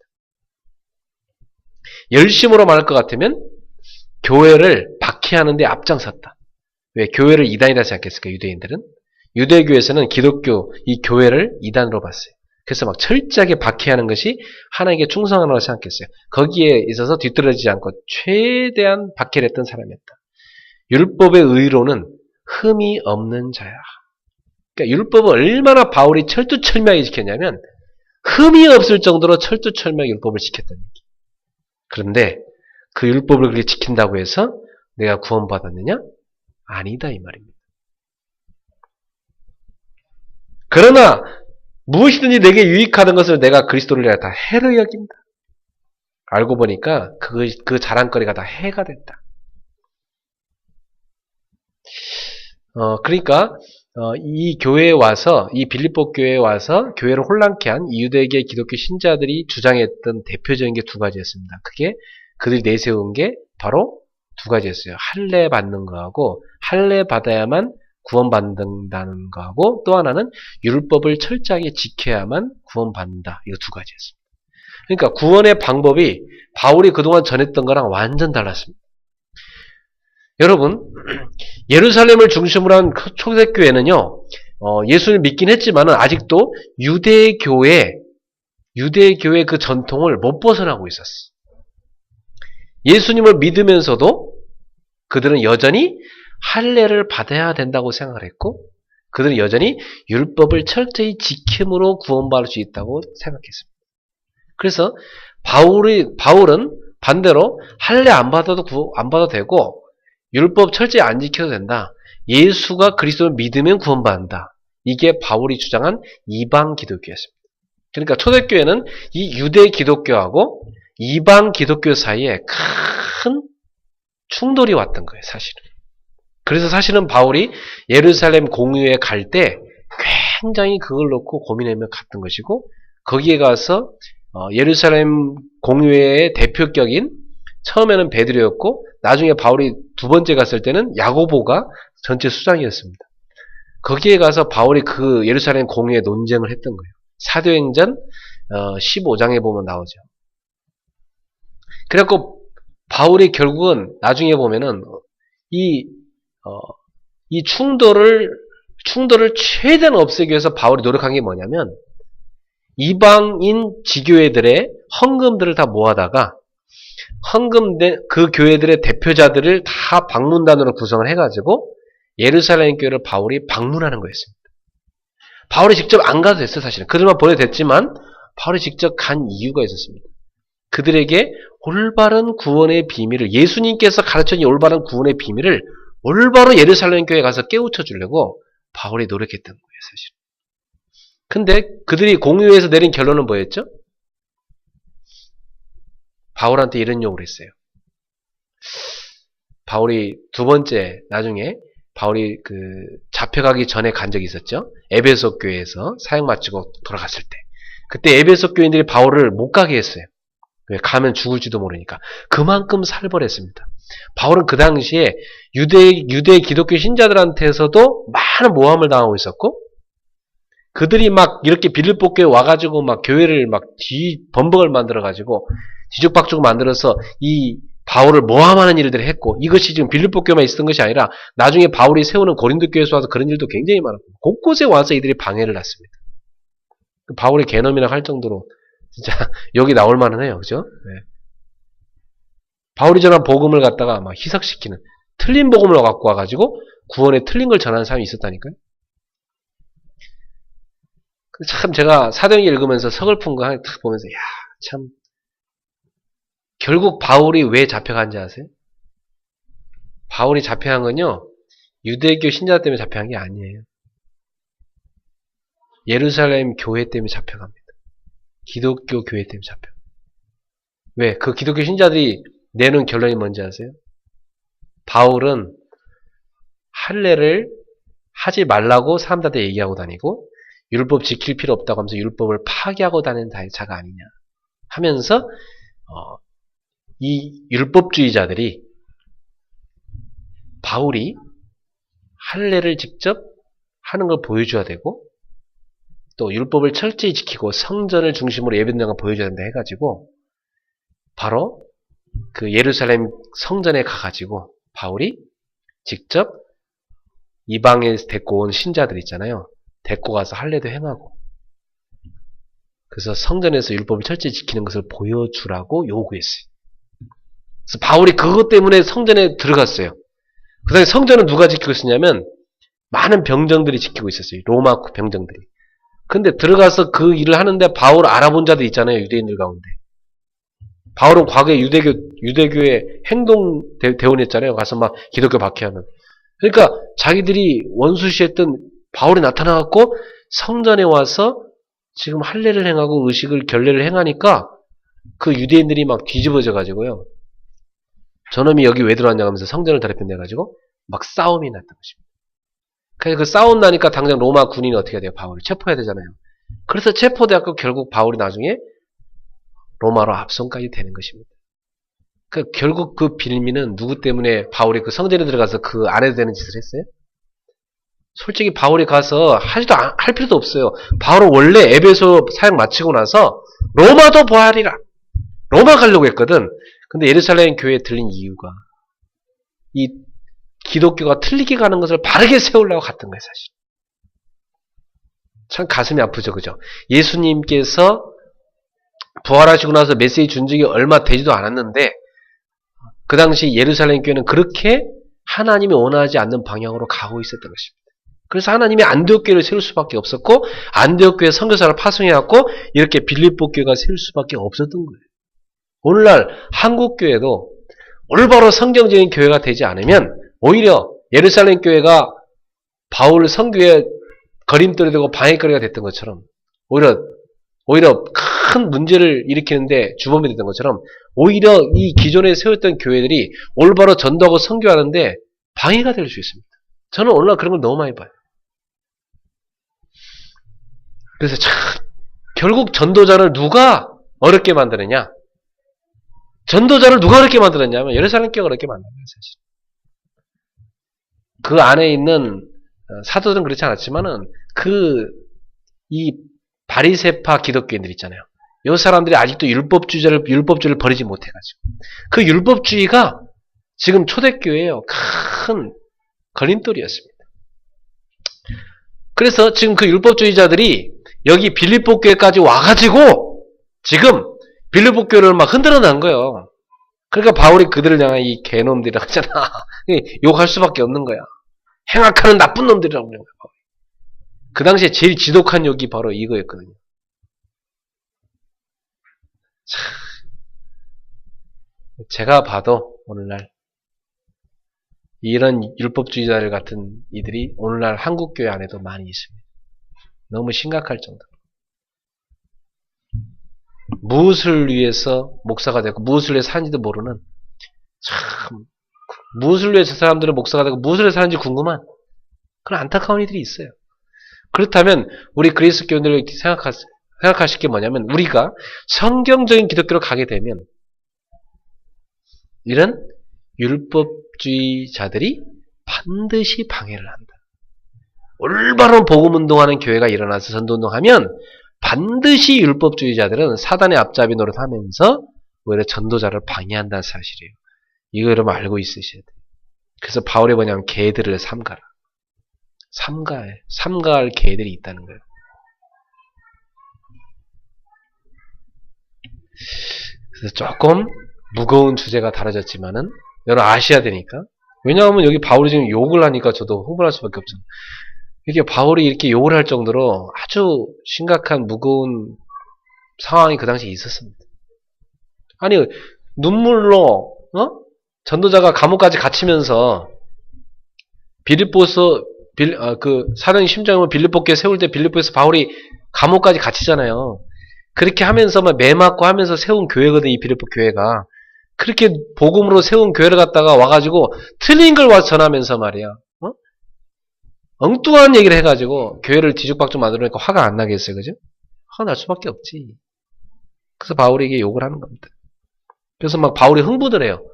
열심으로 말할 것 같으면 교회를 박해하는 데 앞장섰다. 왜? 교회를 이단이라 생각했을까? 유대인들은. 유대교에서는 기독교 이 교회를 이단으로 봤어요. 그래서 막 철저하게 박해하는 것이 하나님께 충성하라고 생각했어요. 거기에 있어서 뒤떨어지지 않고 최대한 박해를 했던 사람이었다. 율법의 의로는 흠이 없는 자야. 그러니까 율법을 얼마나 바울이 철두철미하게 지켰냐면 흠이 없을 정도로 철두철미하게 율법을 지켰다는 얘기. 그런데 그 율법을 그렇게 지킨다고 해서 내가 구원받았느냐? 아니다 이 말입니다. 그러나 무엇이든지 내게 유익하던 것을 내가 그리스도를 위하여 다 해로 여긴다. 알고 보니까 그 자랑거리가 다 해가 됐다. 그러니까 이 교회에 와서 이 빌립보 교회에 와서 교회를 혼란케 한 유대계 기독교 신자들이 주장했던 대표적인 게 두 가지였습니다. 그게 그들이 내세운 게 바로 두 가지였어요. 할례 받는 거하고 할례 받아야만 구원받는다는 거하고 또 하나는 율법을 철저하게 지켜야만 구원받는다. 이거 두 가지였습니다. 그러니까 구원의 방법이 바울이 그동안 전했던 거랑 완전 달랐습니다. 여러분, 예루살렘을 중심으로 한 초대교회는요, 예수를 믿긴 했지만 아직도 유대교회의 그 전통을 못 벗어나고 있었어. 예수님을 믿으면서도 그들은 여전히 할례를 받아야 된다고 생각을 했고, 그들은 여전히 율법을 철저히 지킴으로 구원받을 수 있다고 생각했습니다. 그래서 바울은 반대로 할례 안 받아도 되고 율법 철저히 안 지켜도 된다. 예수가 그리스도를 믿으면 구원받는다. 이게 바울이 주장한 이방 기독교였습니다. 그러니까 초대교회는 이 유대 기독교하고 이방 기독교 사이에 큰 충돌이 왔던 거예요, 사실은. 그래서 사실은 바울이 예루살렘 공유에 갈 때 굉장히 그걸 놓고 고민하며 갔던 것이고, 거기에 가서 예루살렘 공유회의 대표격인 처음에는 베드로였고 나중에 바울이 두 번째 갔을 때는 야고보가 전체 수장이었습니다. 거기에 가서 바울이 그 예루살렘 공유회 논쟁을 했던 거예요. 사도행전 15장에 보면 나오죠. 그래갖고 바울이 결국은 나중에 보면은 이 충돌을 최대한 없애기 위해서 바울이 노력한 게 뭐냐면 이방인 지교회들의 헌금들을 다 모아다가 그 교회들의 대표자들을 다 방문단으로 구성을 해가지고 예루살렘 교회를 바울이 방문하는 거였습니다. 바울이 직접 안 가도 됐어요, 사실은. 그들만 보내도 됐지만 바울이 직접 간 이유가 있었습니다. 그들에게 올바른 구원의 비밀을, 예수님께서 가르쳐준 올바른 구원의 비밀을 올바로 예루살렘 교회에 가서 깨우쳐 주려고 바울이 노력했던 거예요, 사실. 근데 그들이 공유회에서 내린 결론은 뭐였죠? 바울한테 이런 요구를 했어요. 바울이 두 번째, 나중에 바울이 잡혀가기 전에 간 적이 있었죠. 에베소 교회에서 사역 마치고 돌아갔을 때. 그때 에베소 교인들이 바울을 못 가게 했어요. 왜? 가면 죽을지도 모르니까. 그만큼 살벌했습니다. 바울은 그 당시에 유대 기독교 신자들한테서도 많은 모함을 당하고 있었고, 그들이 막 이렇게 빌립보 교회 와가지고 막 교회를 막 범벅을 만들어가지고 뒤죽박죽 만들어서 이 바울을 모함하는 일들을 했고, 이것이 지금 빌립보 교회만 있었던 것이 아니라 나중에 바울이 세우는 고린도 교회에서 와서 그런 일도 굉장히 많았고, 곳곳에 와서 이들이 방해를 했습니다. 바울이 개놈이라 할 정도로 진짜 여기 나올 만은 해요, 그죠? 네. 바울이 전한 복음을 갖다가 막 희석시키는, 틀린 복음을 갖고 와가지고 구원에 틀린 걸 전하는 사람이 있었다니까요. 참 제가 사도행전 읽으면서 서글픈 거 딱 보면서 참 결국 바울이 왜 잡혀간지 아세요? 바울이 잡혀간 건요, 유대교 신자 때문에 잡혀간 게 아니에요. 예루살렘 교회 때문에 잡혀갑니다. 기독교 교회 때문에 잡혀. 왜? 그 기독교 신자들이 내놓은 결론이 뭔지 아세요? 바울은 할례를 하지 말라고 사람들한테 얘기하고 다니고 율법 지킬 필요 없다고 하면서 율법을 파괴하고 다니는 자가 아니냐 하면서 이 율법주의자들이 바울이 할례를 직접 하는 걸 보여줘야 되고 또 율법을 철저히 지키고 성전을 중심으로 예배드리는 걸 보여줘야 된다 해가지고 바로 그 예루살렘 성전에 가가지고 바울이 직접 이방에서 데리고 온 신자들 있잖아요. 데리고 가서 할례도 행하고 그래서 성전에서 율법을 철저히 지키는 것을 보여주라고 요구했어요. 그래서 바울이 그것 때문에 성전에 들어갔어요. 그 다음에 성전은 누가 지키고 있었냐면 많은 병정들이 지키고 있었어요. 로마 병정들이. 근데 들어가서 그 일을 하는데 바울을 알아본 자들 있잖아요. 유대인들 가운데. 바울은 과거에 유대교의 행동 대원했잖아요. 가서 막 기독교 박해하는. 그러니까 자기들이 원수시했던 바울이 나타나갖고 성전에 와서 지금 할례를 행하고 의식을 결례를 행하니까 그 유대인들이 막 뒤집어져 가지고요. 저놈이 여기 왜 들어왔냐 하면서 성전을 더럽힌다 가지고 막 싸움이 났던 것입니다. 그래서 그 싸움 나니까 당장 로마 군인이 어떻게 해야 돼요? 바울을 체포해야 되잖아요. 그래서 체포되었고 결국 바울이 나중에 로마로 압송까지 되는 것입니다. 결국 그 빌미는 누구 때문에 바울이 그 성전에 들어가서 그 안 해도 되는 짓을 했어요? 솔직히 바울이 가서 할 필요도 없어요. 바울은 원래 에베소 사역 마치고 나서 로마도 보아리라. 로마 가려고 했거든. 근데 예루살렘 교회에 들린 이유가 이 기독교가 틀리게 가는 것을 바르게 세우려고 갔던 거예요, 사실. 참 가슴이 아프죠, 그죠? 예수님께서 부활하시고 나서 메시지 준 적이 얼마 되지도 않았는데 그 당시 예루살렘 교회는 그렇게 하나님이 원하지 않는 방향으로 가고 있었던 것입니다. 그래서 하나님이 안디옥 교회를 세울 수밖에 없었고 안디옥 교회 선교사를 파송해갖고 이렇게 빌립보 교회가 세울 수밖에 없었던 거예요. 오늘날 한국 교회도 올바로 성경적인 교회가 되지 않으면 오히려 예루살렘 교회가 바울 선교의 거림돌이 되고 방해거리가 됐던 것처럼 오히려 큰 문제를 일으키는데 주범이 됐던 것처럼 오히려 이 기존에 세웠던 교회들이 올바로 전도하고 선교하는데 방해가 될 수 있습니다. 저는 오늘날 그런 걸 너무 많이 봐요. 그래서 참 결국 전도자를 누가 어렵게 만드느냐? 전도자를 누가 어렵게 만들었냐면 예루살렘 교회가 어렵게 만든 거예요, 사실. 그 안에 있는 사도들은 그렇지 않았지만은 이 바리새파 기독교인들 있잖아요. 이 사람들이 아직도 율법주의를 버리지 못해가지고 그 율법주의가 지금 초대교회예요. 큰 걸림돌이었습니다. 그래서 지금 그 율법주의자들이 여기 빌립보 교회까지 와가지고 지금 빌립보 교회를 막 흔들어 놓은 거예요. 그러니까 바울이 그들을 향해 이 개놈들이라고 하잖아. 욕할 수밖에 없는 거야. 행악하는 나쁜 놈들이라고 그러는 거야. 그 당시에 제일 지독한 욕이 바로 이거였거든요. 제가 봐도 오늘날 이런 율법주의자들 같은 이들이 오늘날 한국교회 안에도 많이 있습니다. 너무 심각할 정도로. 무엇을 위해서 목사가 되고 무엇을 위해서 사는지도 모르는 참 무엇을 위해서 사람들은 목사가 되고 무엇을 위해서 사는지 궁금한 그런 안타까운 이들이 있어요. 그렇다면 우리 그리스도 교인들이 생각하실 게 뭐냐면 우리가 성경적인 기독교로 가게 되면 이런 율법주의자들이 반드시 방해를 한다. 올바른 복음운동하는 교회가 일어나서 전도운동하면 반드시 율법주의자들은 사단의 앞잡이 노릇하면서 오히려 전도자를 방해한다는 사실이에요. 이거 여러분 알고 있으셔야 돼요. 그래서 바울이 뭐냐면 개들을 삼가라. 삼가할 개들이 있다는 거예요. 그래서 조금 무거운 주제가 다뤄졌지만은 여러분 아셔야 되니까. 왜냐하면 여기 바울이 지금 욕을 하니까 저도 흥분할 수밖에 없잖아요. 이게 바울이 이렇게 욕을 할 정도로 아주 심각한 무거운 상황이 그 당시에 있었습니다. 아니 눈물로 전도자가 감옥까지 갇히면서 그 사도행 심정을 빌립보교에 세울 때 빌립보에서 바울이 감옥까지 갇히잖아요. 그렇게 하면서 막 매 맞고 하면서 세운 교회거든, 이 빌립보 교회가. 그렇게 복음으로 세운 교회를 갖다가 와가지고 틀린 걸 와서 전하면서 말이야. 엉뚱한 얘기를 해가지고 교회를 뒤죽박죽 만들어내니까 화가 안 나겠어요, 그죠? 화가 날 수밖에 없지. 그래서 바울에게 욕을 하는 겁니다. 그래서 막 바울이 흥분을 해요.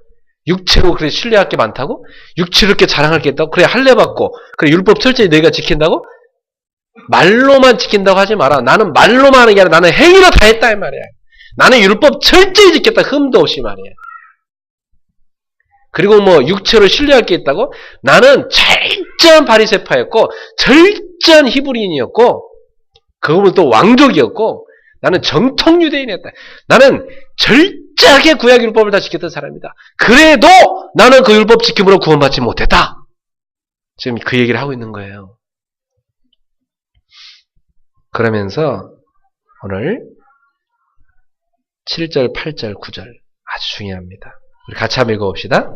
육체로 그래 신뢰할 게 많다고? 육체로 이렇게 자랑할 게 있다고? 그래 할례 받고 그래 율법 철저히 너희가 지킨다고? 말로만 지킨다고 하지 마라. 나는 말로만 하는 게 아니라 나는 행위로 다 했다 이 말이야. 나는 율법 철저히 지켰다. 흠도 없이 말이야. 그리고 뭐 육체로 신뢰할 게 있다고? 나는 철저한 바리새파였고 철저한 히브리인이었고 그거는 또 왕족이었고 나는 정통 유대인이었다. 나는 철저하게 구약 율법을 다 지켰던 사람이다. 그래도 나는 그 율법 지킴으로 구원받지 못했다. 지금 그 얘기를 하고 있는 거예요. 그러면서 오늘 7절, 8절, 9절 아주 중요합니다. 우리 같이 한번 읽어봅시다.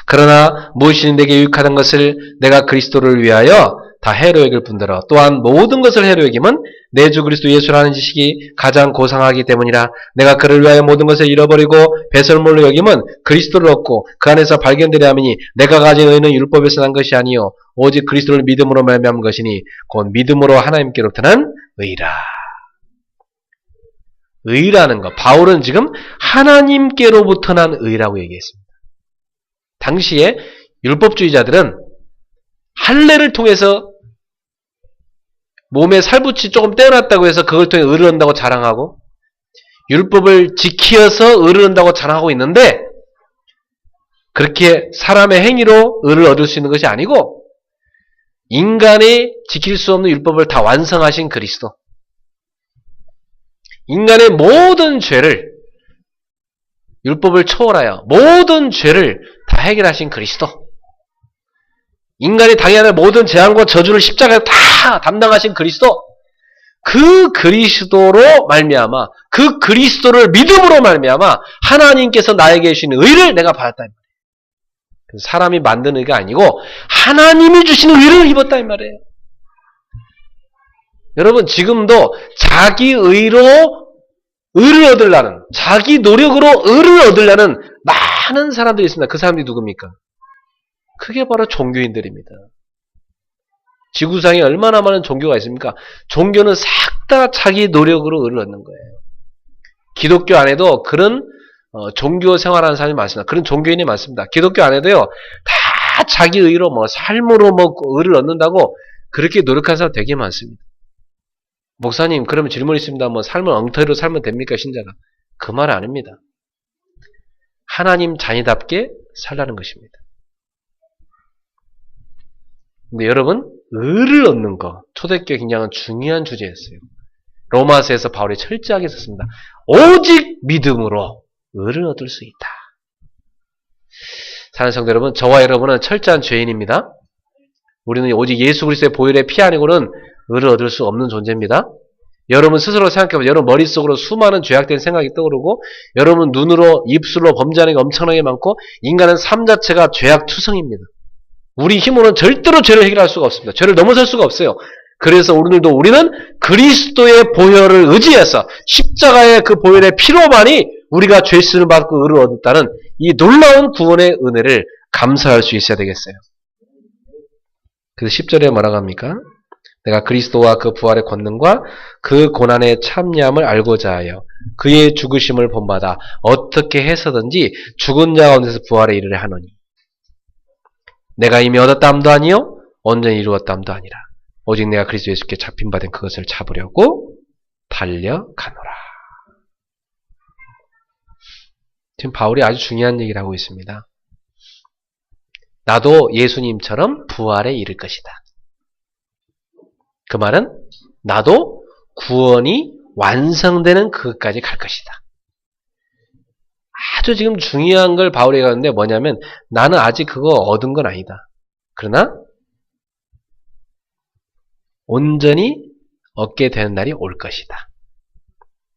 그러나 무엇이든 내게 유익하던 것을 내가 그리스도를 위하여 다 해로 여길 뿐더러 또한 모든 것을 해로 여김은 내 주 그리스도 예수라는 지식이 가장 고상하기 때문이라. 내가 그를 위하여 모든 것을 잃어버리고 배설물로 여김은 그리스도를 얻고 그 안에서 발견되려 함이니 내가 가진 의는 율법에서 난 것이 아니요 오직 그리스도를 믿음으로 말미암은 것이니 곧 믿음으로 하나님께로부터 난 의라. 의라는 것. 바울은 지금 하나님께로부터 난 의라고 얘기했습니다. 당시에 율법주의자들은 할례를 통해서 몸에 살붙이 조금 떼어놨다고 해서 그걸 통해 의를 얻는다고 자랑하고 율법을 지키어서 의를 얻는다고 자랑하고 있는데 그렇게 사람의 행위로 의를 얻을 수 있는 것이 아니고 인간이 지킬 수 없는 율법을 다 완성하신 그리스도, 인간의 모든 죄를 율법을 초월하여 모든 죄를 다 해결하신 그리스도, 인간이 당해야 할 모든 재앙과 저주를 십자가에 다 담당하신 그리스도, 그 그리스도로 말미암아 그 그리스도를 믿음으로 말미암아 하나님께서 나에게 주신 의를 내가 받았다 이 말이에요. 사람이 만든 의가 아니고 하나님이 주신 의를 입었다 이 말이에요. 여러분 지금도 자기 의로 의를 얻으려는, 자기 노력으로 의를 얻으려는 많은 사람들이 있습니다. 그 사람들이 누굽니까? 그게 바로 종교인들입니다. 지구상에 얼마나 많은 종교가 있습니까? 종교는 싹 다 자기 노력으로 의를 얻는 거예요. 기독교 안에도 그런 종교 생활하는 사람이 많습니다. 그런 종교인이 많습니다. 기독교 안에도요, 다 자기 의로 삶으로 의를 얻는다고 그렇게 노력하는 사람 되게 많습니다. 목사님, 그러면 질문 있습니다. 삶을 엉터리로 살면 됩니까, 신자가? 그 말 아닙니다. 하나님 자녀답게 살라는 것입니다. 근데 여러분, 의를 얻는 거, 초대교회 굉장히 중요한 주제였어요. 로마서에서 바울이 철저하게 썼습니다. 오직 믿음으로 의를 얻을 수 있다. 사랑하는 성도 여러분, 저와 여러분은 철저한 죄인입니다. 우리는 오직 예수 그리스도의 보혈의 피 아니고는 의를 얻을 수 없는 존재입니다. 여러분 스스로 생각해보세요. 여러분 머릿속으로 수많은 죄악된 생각이 떠오르고 여러분 눈으로 입술로 범죄하는 게 엄청나게 많고 인간은 삶 자체가 죄악 투성입니다. 우리 힘으로는 절대로 죄를 해결할 수가 없습니다. 죄를 넘어설 수가 없어요. 그래서 오늘도 우리는 그리스도의 보혈을 의지해서 십자가의 그 보혈의 피로만이 우리가 죄수를 받고 의를 얻었다는 이 놀라운 구원의 은혜를 감사할 수 있어야 되겠어요. 그래서 10절에 뭐라고 합니까? 내가 그리스도와 그 부활의 권능과 그 고난의 참여함을 알고자 하여 그의 죽으심을 본받아 어떻게 해서든지 죽은 자 가운데서 부활에 이르려 하노니 내가 이미 얻었다함도 아니요 온전히 이루었다함도 아니라 오직 내가 그리스도 예수께 잡힌바된 그것을 잡으려고 달려가노라. 지금 바울이 아주 중요한 얘기를 하고 있습니다. 나도 예수님처럼 부활에 이를 것이다. 그 말은 나도 구원이 완성되는 그것까지 갈 것이다. 아주 지금 중요한 걸 바울이 얘기하는데 뭐냐면 나는 아직 그거 얻은 건 아니다. 그러나 온전히 얻게 되는 날이 올 것이다.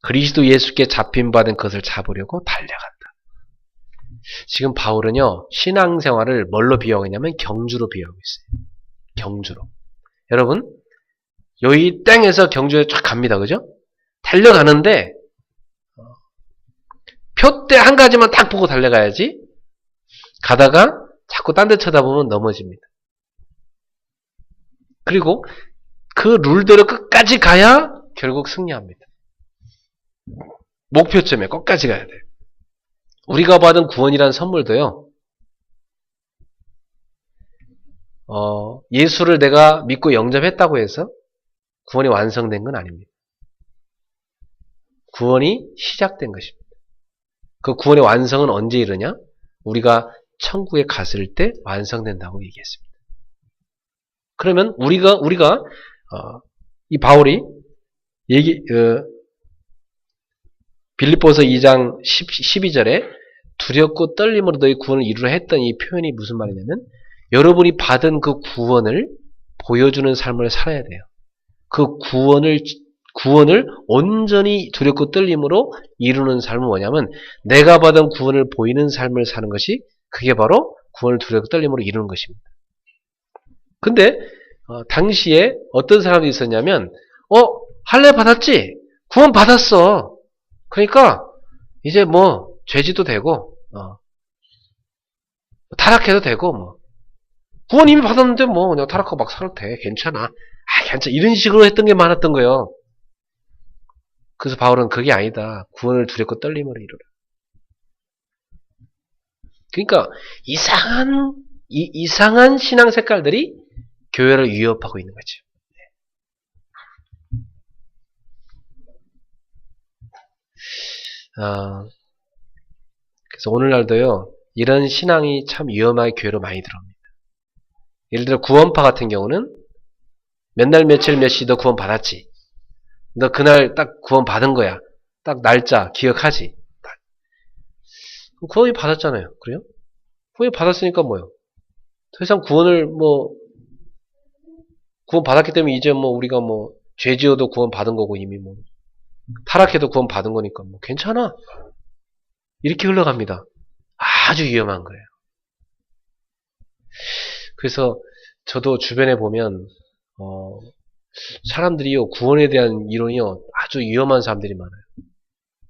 그리스도 예수께 잡힌바된 것을 잡으려고 달려간다. 지금 바울은요 신앙생활을 뭘로 비유하고 있냐면 경주로 비유하고 있어요. 경주로. 여러분 여기 땅에서 경주에 쫙 갑니다. 그죠? 달려가는데 표대 한 가지만 딱 보고 달려가야지 가다가 자꾸 딴 데 쳐다보면 넘어집니다. 그리고 그 룰대로 끝까지 가야 결국 승리합니다. 목표점에 끝까지 가야 돼요. 우리가 받은 구원이라는 선물도요. 예수를 내가 믿고 영접했다고 해서 구원이 완성된 건 아닙니다. 구원이 시작된 것입니다. 그 구원의 완성은 언제 이르냐? 우리가 천국에 갔을 때 완성된다고 얘기했습니다. 그러면 우리가 이 바울이 빌립보서 2장 12절에 두렵고 떨림으로 너희 구원을 이루려 했던 이 표현이 무슨 말이냐면 여러분이 받은 그 구원을 보여주는 삶을 살아야 돼요. 그 구원을 구원을 온전히 두렵고 떨림으로 이루는 삶은 뭐냐면 내가 받은 구원을 보이는 삶을 사는 것이 그게 바로 구원을 두렵고 떨림으로 이루는 것입니다. 근데 당시에 어떤 사람이 있었냐면 할례 받았지? 구원 받았어. 그러니까 이제 뭐 죄지도 되고 타락해도 되고 뭐 구원 이미 받았는데 뭐 그냥 타락하고 막 살아도 돼. 괜찮아. 괜찮아. 이런 식으로 했던 게 많았던 거예요. 그래서 바울은 그게 아니다. 구원을 두렵고 떨림으로 이루라. 그러니까 이상한 신앙 색깔들이 교회를 위협하고 있는 거죠. 그래서 오늘날도요, 이런 신앙이 참 위험하게 교회로 많이 들어옵니다. 예를 들어 구원파 같은 경우는 몇 날 며칠 몇 시 너 구원 받았지? 너 그날 딱 구원 받은 거야. 딱 날짜 기억하지? 구원이 받았잖아요. 그래요? 구원이 받았으니까 뭐요? 더 이상 구원 받았기 때문에 이제 뭐 우리가 뭐 죄 지어도 구원 받은 거고 이미 뭐 타락해도 구원 받은 거니까 뭐 괜찮아. 이렇게 흘러갑니다. 아주 위험한 거예요. 그래서 저도 주변에 보면 사람들이요 구원에 대한 이론이요 아주 위험한 사람들이 많아요.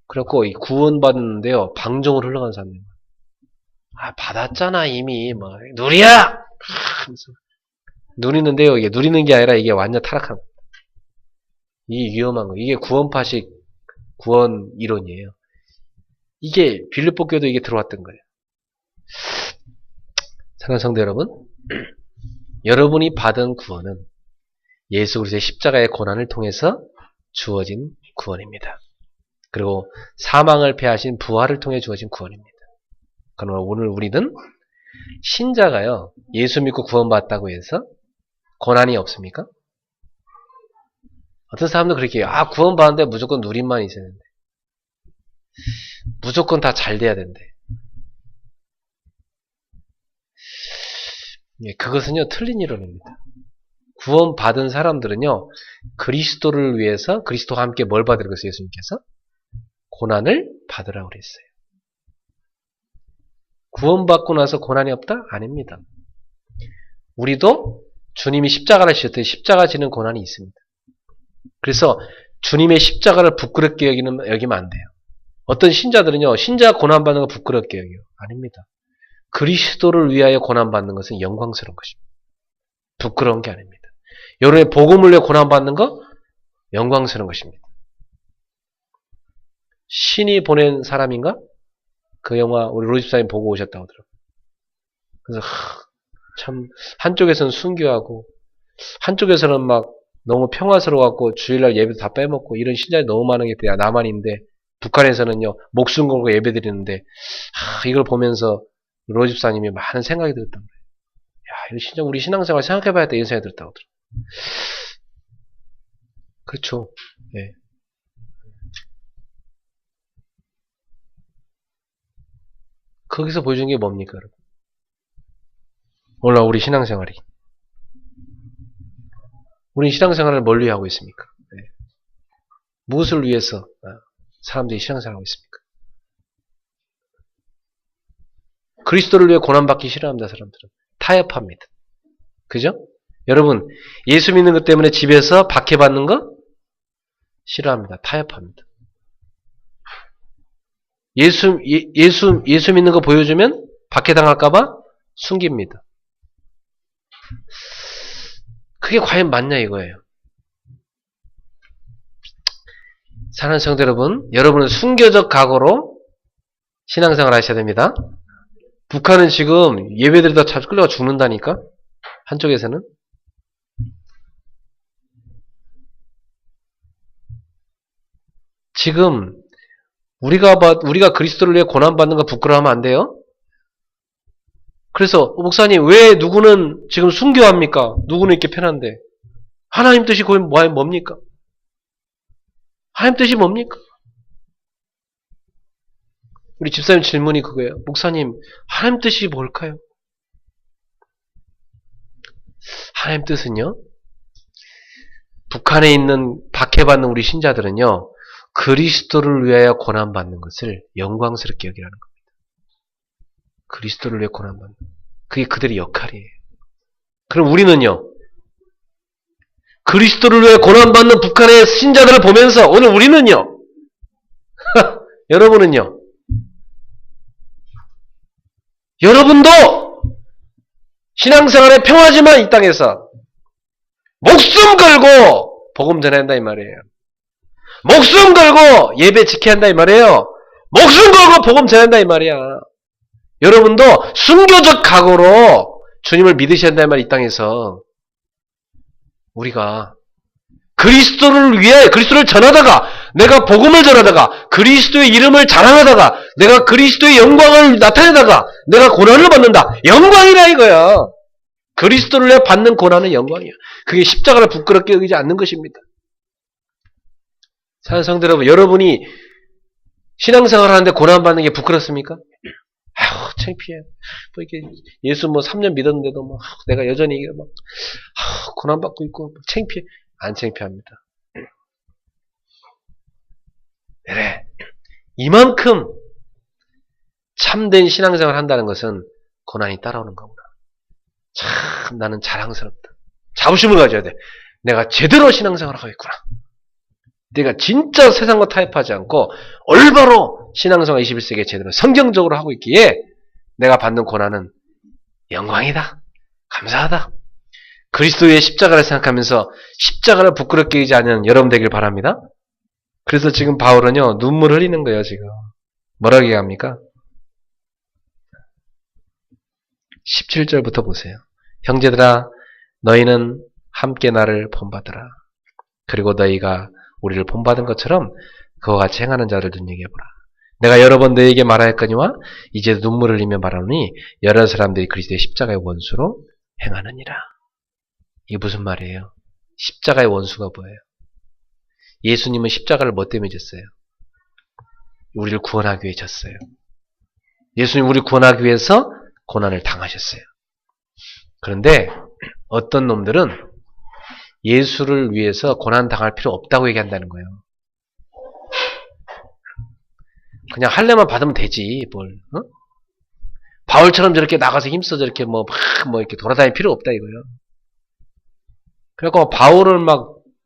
그래갖고 구원 받는데요 방종을 흘러가는 사람들이 많아요. 받았잖아 이미 뭐 누리야. 누리는데요 이게 누리는 게 아니라 이게 완전 타락한 거예요. 이게 위험한 거예요. 이게 구원파식 구원 이론이에요. 이게 빌립보 교도 이게 들어왔던 거예요. 사랑하는 성도 여러분, 여러분이 받은 구원은 예수 그리스도의 십자가의 고난을 통해서 주어진 구원입니다. 그리고 사망을 패하신 부활을 통해 주어진 구원입니다. 그러나 오늘 우리는 신자가요, 예수 믿고 구원받았다고 해서 고난이 없습니까? 어떤 사람도 그렇게 해요. 구원받았는데 무조건 누림만 있어야 된대. 무조건 다 잘 돼야 된대. 그것은요, 틀린 이론입니다. 구원받은 사람들은요, 그리스도를 위해서, 그리스도와 함께 뭘 받으라고 했어요, 예수님께서? 고난을 받으라고 그랬어요. 구원받고 나서 고난이 없다? 아닙니다. 우리도 주님이 십자가를 지셨더니 십자가 지는 고난이 있습니다. 그래서 주님의 십자가를 부끄럽게 여기면 안 돼요. 어떤 신자들은요, 신자가 고난받는 거 부끄럽게 여겨요. 아닙니다. 그리스도를 위하여 고난받는 것은 영광스러운 것입니다. 부끄러운 게 아닙니다. 여러분의 복음을 위해 고난받는 거 영광스러운 것입니다. 신이 보낸 사람인가? 그 영화 우리 로집사님 보고 오셨다고 하더라고요. 그래서 참 한쪽에서는 순교하고 한쪽에서는 막 너무 평화스러워갖고 주일날 예배도 다 빼먹고 이런 신자들이 너무 많은 게 나만인데 북한에서는요 목숨 걸고 예배 드리는데 이걸 보면서 로집사님이 많은 생각이 들었단 말이에요. 이거 진짜 우리 신앙생활 생각해봐야 돼 이런 생각이 들었다고 하더라고요. 그렇죠. 네. 거기서 보여준 게 뭡니까, 여러분? 오늘 우리 신앙생활이. 우리 신앙생활을 뭘 위해 하고 있습니까? 네. 무엇을 위해서 사람들이 신앙생활을 하고 있습니까? 그리스도를 위해 고난받기 싫어합니다, 사람들은. 타협합니다. 그죠? 여러분, 예수 믿는 것 때문에 집에서 박해받는 거 싫어합니다. 타협합니다. 예수 믿는 거 보여주면 박해당할까봐 숨깁니다. 그게 과연 맞냐 이거예요. 사랑하는 성도 여러분, 여러분은 순교적 각오로 신앙생활 하셔야 됩니다. 북한은 지금 예배드리다 차 끌려가 죽는다니까? 한쪽에서는. 지금 우리가 그리스도를 위해 고난받는 거 부끄러워하면 안 돼요? 그래서 목사님 왜 누구는 지금 순교합니까? 누구는 이렇게 편한데 하나님 뜻이 거기 뭡니까? 하나님 뜻이 뭡니까? 우리 집사님 질문이 그거예요. 목사님 하나님 뜻이 뭘까요? 하나님 뜻은요 북한에 있는 박해받는 우리 신자들은요, 그리스도를 위하여 고난받는 것을 영광스럽게 여기라는 겁니다. 그리스도를 위해 고난받는. 그게 그들의 역할이에요. 그럼 우리는요, 그리스도를 위해 고난받는 북한의 신자들을 보면서 오늘 우리는요, 여러분은요, 여러분도 신앙생활에 평하지만 이 땅에서 목숨 걸고 복음 전해야 한다 이 말이에요. 목숨 걸고 예배 지켜야 한다 이 말이에요. 목숨 걸고 복음 전해야 한다 이 말이야. 여러분도 순교적 각오로 주님을 믿으셔야 한다 이 말이야. 이 땅에서 우리가 그리스도를 위해 그리스도를 전하다가 내가 복음을 전하다가 그리스도의 이름을 자랑하다가 내가 그리스도의 영광을 나타내다가 내가 고난을 받는다. 영광이라 이거야. 그리스도를 위해 받는 고난은 영광이야. 그게 십자가를 부끄럽게 여기지 않는 것입니다. 사랑하는 성도 여러분, 여러분이 신앙생활 하는데 고난받는 게 부끄럽습니까? 아휴, 창피해. 뭐 이렇게 예수 3년 믿었는데도 내가 여전히 고난받고 있고 창피해. 안 창피합니다. 그래. 이만큼 참된 신앙생활 한다는 것은 고난이 따라오는 거구나. 참 나는 자랑스럽다. 자부심을 가져야 돼. 내가 제대로 신앙생활을 하고 있구나. 내가 진짜 세상과 타협하지 않고 올바로 신앙생활 21세기에 제대로 성경적으로 하고 있기에 내가 받는 고난은 영광이다. 감사하다. 그리스도의 십자가를 생각하면서 십자가를 부끄럽게 여기지 않는 여러분 되길 바랍니다. 그래서 지금 바울은요, 눈물 흘리는 거예요, 지금. 뭐라고 얘기합니까? 17절부터 보세요. 형제들아, 너희는 함께 나를 본받으라. 그리고 너희가 우리를 본받은 것처럼 그와 같이 행하는 자를 눈여겨보라. 내가 여러 번 너희에게 말하였거니와 이제 눈물 흘리며 말하노니 여러 사람들이 그리스도의 십자가의 원수로 행하느니라. 이게 무슨 말이에요? 십자가의 원수가 뭐예요? 예수님은 십자가를 뭐 때문에 졌어요? 우리를 구원하기 위해 졌어요. 예수님 우리를 구원하기 위해서 고난을 당하셨어요. 그런데 어떤 놈들은 예수를 위해서 고난 당할 필요 없다고 얘기한다는 거예요. 그냥 할례만 받으면 되지, 뭘. 어? 바울처럼 저렇게 나가서 힘써 저렇게 이렇게 돌아다닐 필요 없다 이거예요. 그래갖고 바울을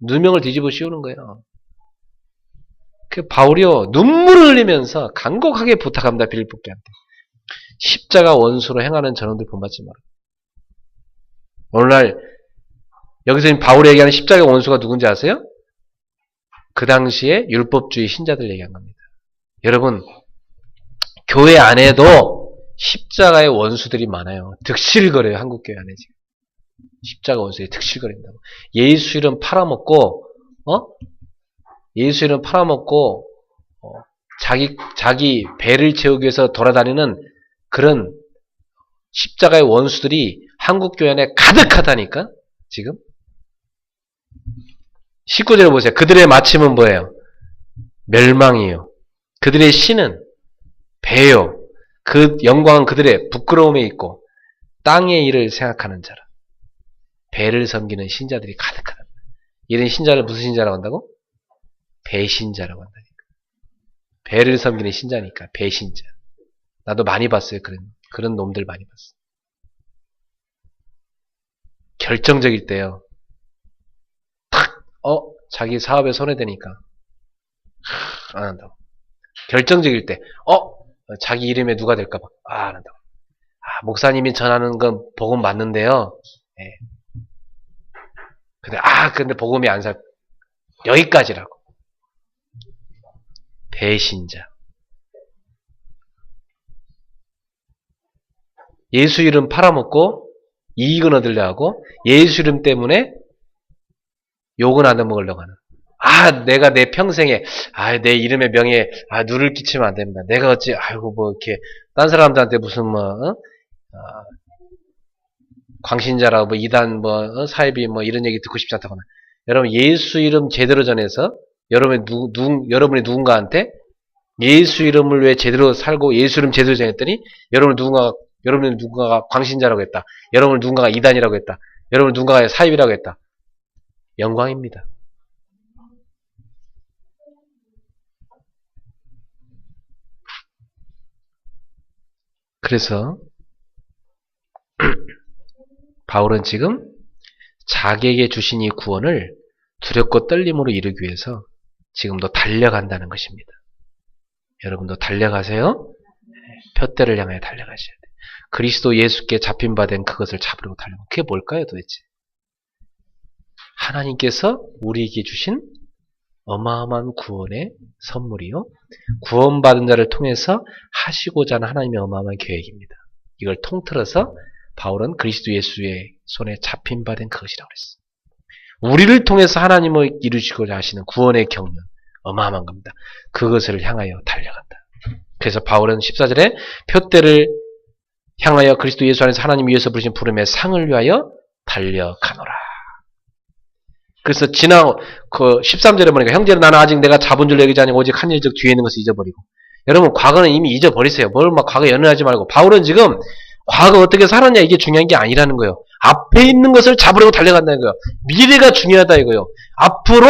누명을 뒤집어 씌우는 거예요. 그 바울이요, 눈물을 흘리면서 간곡하게 부탁합니다, 빌립보께한테. 십자가 원수로 행하는 저놈들 본받지 마라. 오늘날 여기서 바울이 얘기하는 십자가 원수가 누군지 아세요? 그 당시에 율법주의 신자들 얘기한 겁니다. 여러분, 교회 안에도 십자가의 원수들이 많아요. 득실거려요, 한국교회 안에 지금. 십자가 원수에 득실거린다고. 예수 이름 팔아먹고, 예수 이름 팔아먹고, 자기 배를 채우기 위해서 돌아다니는 그런 십자가의 원수들이 한국교회 안에 가득하다니까, 지금. 19절에 보세요. 그들의 마침은 뭐예요? 멸망이에요. 그들의 신은 배요. 그 영광은 그들의 부끄러움에 있고 땅의 일을 생각하는 자라. 배를 섬기는 신자들이 가득하다. 이런 신자를 무슨 신자라고 한다고? 배신자라고 한다니까. 배를 섬기는 신자니까 배신자. 나도 많이 봤어요. 그런 놈들 많이 봤어. 결정적일 때요. 자기 사업에 손해되니까 안 한다고. 결정적일 때 자기 이름에 누가 될까봐 안 한다고. 목사님이 전하는 건 복음 맞는데요. 네. 근데 복음이 안 살. 여기까지라고. 배신자. 예수 이름 팔아먹고 이익은 얻으려 하고 예수 이름 때문에 욕은 안 먹으려고 하는. 내가 내 평생에, 내 이름의 명예에, 누를 끼치면 안 됩니다. 내가 어찌, 이렇게, 딴 사람들한테 무슨, 광신자라고, 이단, 사이비, 이런 얘기 듣고 싶지 않다거나. 여러분, 예수 이름 제대로 전해서, 여러분이 누군가한테, 예수 이름을 왜 제대로 살고, 예수 이름 제대로 전했더니, 여러분이 누군가가 광신자라고 했다. 여러분을 누군가가 이단이라고 했다. 여러분을 누군가가 사이비라고 했다. 영광입니다. 그래서 바울은 지금 자기에게 주신 이 구원을 두렵고 떨림으로 이루기 위해서 지금도 달려간다는 것입니다. 여러분도 달려가세요. 표대를 향해 달려가셔야 돼요. 그리스도 예수께 잡힌 바 된 그것을 잡으려고 달려가. 그게 뭘까요 도대체? 하나님께서 우리에게 주신 어마어마한 구원의 선물이요. 구원받은 자를 통해서 하시고자 하는 하나님의 어마어마한 계획입니다. 이걸 통틀어서 바울은 그리스도 예수의 손에 잡힌 바 된 그것이라고 그랬어요. 우리를 통해서 하나님을 이루시고자 하시는 구원의 경륜, 어마어마한 겁니다. 그것을 향하여 달려간다. 그래서 바울은 14절에 표대를 향하여 그리스도 예수 안에서 하나님 위에서 부르신 부름의 상을 위하여 달려가노라. 그래서 지난 그 13절에 보니까 형제는 나는 아직 내가 잡은 줄 여기지 아니고 오직 한 일적 뒤에 있는 것을 잊어버리고. 여러분 과거는 이미 잊어버리세요. 뭘 막 과거 연연하지 말고. 바울은 지금 과거 어떻게 살았냐 이게 중요한 게 아니라는 거예요. 앞에 있는 것을 잡으려고 달려간다는 거예요. 미래가 중요하다 이거예요. 앞으로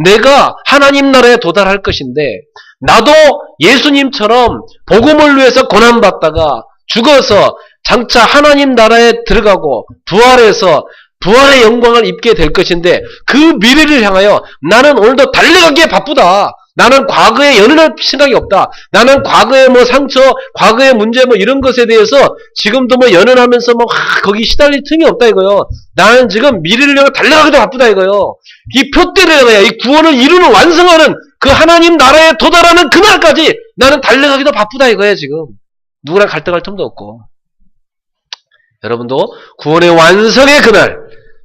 내가 하나님 나라에 도달할 것인데 나도 예수님처럼 복음을 위해서 고난받다가 죽어서 장차 하나님 나라에 들어가고 부활해서 부활의 영광을 입게 될 것인데 그 미래를 향하여 나는 오늘도 달려가기에 바쁘다. 나는 과거에 연연할 생각이 없다. 나는 과거의 뭐 상처, 과거의 문제 뭐 이런 것에 대해서 지금도 뭐 연연하면서 뭐 거기 시달릴 틈이 없다 이거요. 나는 지금 미래를 향해 달려가기도 바쁘다 이거요. 이 표대를 향하여 이 구원을 이루는 완성하는 그 하나님 나라에 도달하는 그날까지 나는 달려가기도 바쁘다 이거예요 지금. 누구랑 갈등할 틈도 없고. 여러분도 구원의 완성의 그날,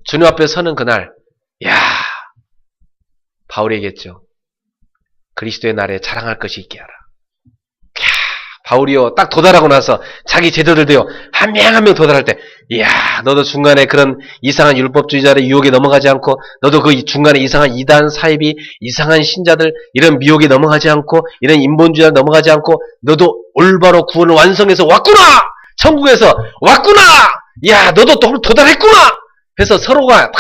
주님 앞에 서는 그날, 야, 바울이 얘기했죠. 그리스도의 날에 자랑할 것이 있게 하라. 야, 바울이요, 딱 도달하고 나서 자기 제자들도요, 한 명 한 명 도달할 때, 이야, 너도 중간에 그런 이상한 율법주의자의 유혹에 넘어가지 않고, 너도 그 중간에 이상한 이단 사이비, 이상한 신자들, 이런 미혹에 넘어가지 않고, 이런 인본주의에 넘어가지 않고, 너도 올바로 구원을 완성해서 왔구나! 천국에서 왔구나! 야, 너도 도달했구나! 그래서 서로가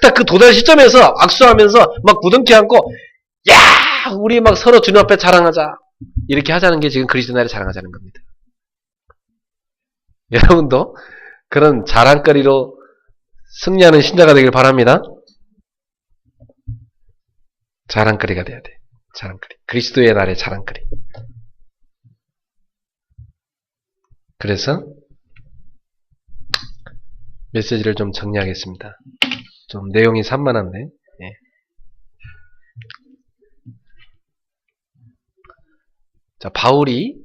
딱 그 도달 시점에서 악수하면서 막 부둥켜 안고, 야! 우리 막 서로 주님 앞에 자랑하자. 이렇게 하자는 게 지금 그리스도 날에 자랑하자는 겁니다. 여러분도 그런 자랑거리로 승리하는 신자가 되길 바랍니다. 자랑거리가 돼야 돼. 자랑거리. 그리스도의 날의 자랑거리. 그래서 메시지를 좀 정리하겠습니다. 좀 내용이 산만한데. 예. 자, 바울이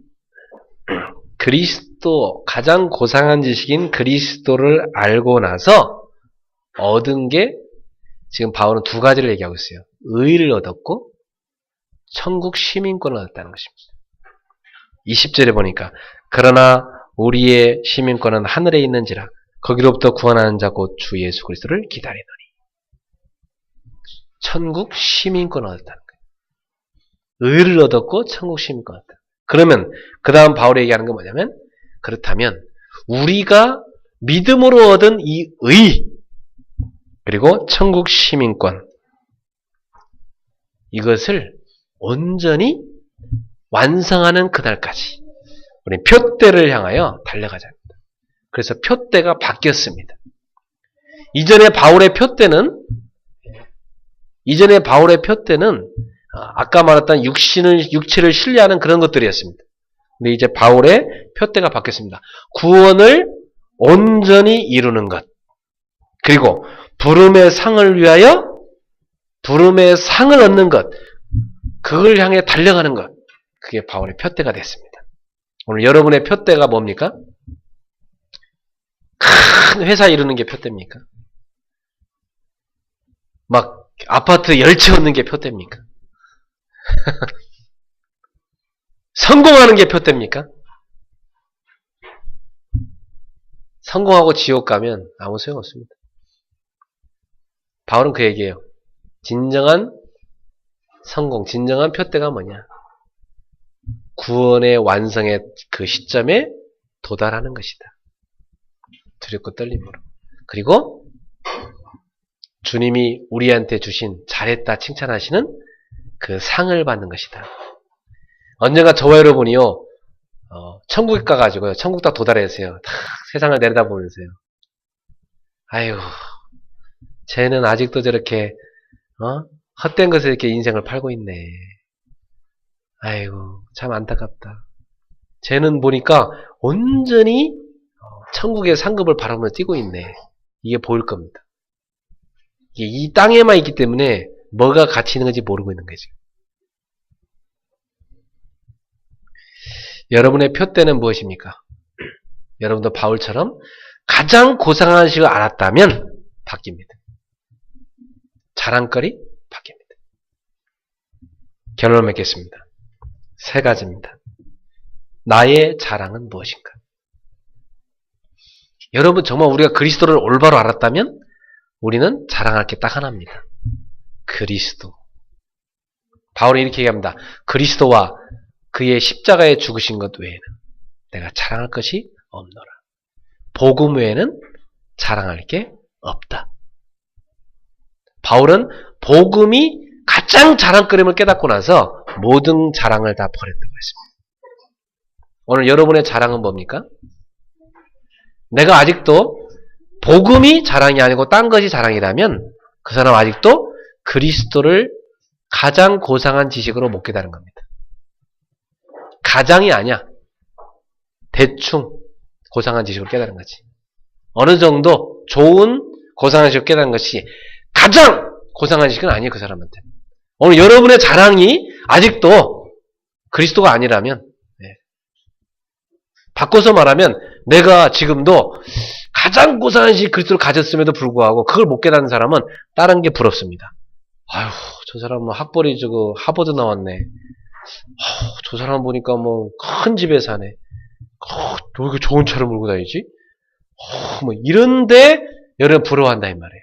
그리스도, 가장 고상한 지식인 그리스도를 알고 나서 얻은 게 지금 바울은 두 가지를 얘기하고 있어요. 의를 얻었고 천국 시민권을 얻었다는 것입니다. 20절에 보니까 그러나 우리의 시민권은 하늘에 있는지라 거기로부터 구원하는 자 곧 주 예수 그리스도를 기다리노니. 천국 시민권을 얻었다는 거예요. 의를 얻었고 천국 시민권을 얻었다. 그러면 그 다음 바울이 얘기하는 건 뭐냐면, 그렇다면 우리가 믿음으로 얻은 이 의 그리고 천국 시민권, 이것을 온전히 완성하는 그날까지 우리 표대를 향하여 달려가자. 그래서 표대가 바뀌었습니다. 이전에 바울의 표대는 아까 말했던 육체를 신뢰하는 그런 것들이었습니다. 근데 이제 바울의 표대가 바뀌었습니다. 구원을 온전히 이루는 것, 그리고 부름의 상을 위하여 부름의 상을 얻는 것, 그걸 향해 달려가는 것, 그게 바울의 표대가 됐습니다. 오늘 여러분의 표대가 뭡니까? 큰 회사 이루는 게 표대입니까? 막 아파트 10채 얻는 게 표대입니까? 성공하는 게 표대입니까? 성공하고 지옥 가면 아무 소용없습니다. 바울은 그 얘기예요. 진정한 성공, 진정한 표대가 뭐냐? 구원의 완성의 그 시점에 도달하는 것이다. 두렵고 떨림으로. 그리고 주님이 우리한테 주신 잘했다 칭찬하시는 그 상을 받는 것이다. 언젠가 저와 여러분이요, 천국에 가가지고요. 천국 딱 도달했어요. 다 세상을 내려다보면서요. 아유, 쟤는 아직도 저렇게, 헛된 것에 이렇게 인생을 팔고 있네. 아이고, 참 안타깝다. 쟤는 보니까 온전히 천국의 상급을 바라보며 뛰고 있네. 이게 보일 겁니다. 이게 이 땅에만 있기 때문에 뭐가 가치 있는 건지 모르고 있는 거죠. 여러분의 표대는 무엇입니까? 여러분도 바울처럼 가장 고상한 식을 알았다면 바뀝니다. 자랑거리 바뀝니다. 결론을 맺겠습니다. 3가지입니다. 나의 자랑은 무엇인가? 여러분 정말 우리가 그리스도를 올바로 알았다면 우리는 자랑할 게 딱 하나입니다. 그리스도. 바울이 이렇게 얘기합니다. 그리스도와 그의 십자가에 죽으신 것 외에는 내가 자랑할 것이 없노라. 복음 외에는 자랑할 게 없다. 바울은 복음이 가장 자랑거림을 깨닫고 나서 모든 자랑을 다 버렸다고 했습니다. 오늘 여러분의 자랑은 뭡니까? 내가 아직도 복음이 자랑이 아니고 딴 것이 자랑이라면 그 사람 아직도 그리스도를 가장 고상한 지식으로 못 깨달은 겁니다. 가장이 아니야. 대충 고상한 지식으로 깨달은 거지. 어느 정도 좋은 고상한 지식으로 깨달은 것이 가장 고상한 지식은 아니에요. 그 사람한테. 오늘 여러분의 자랑이 아직도 그리스도가 아니라면 바꿔서 말하면 내가 지금도 가장 고상한 지식 그리스도를 가졌음에도 불구하고 그걸 못 깨닫는 사람은 다른 게 부럽습니다. 아휴 저 사람은 학벌이 저거 하버드 나왔네. 저 사람 보니까 뭐 큰 집에 사네. 왜 이렇게 좋은 차를 몰고 다니지? 뭐 이런데 여러분 부러워한다 이 말이에요.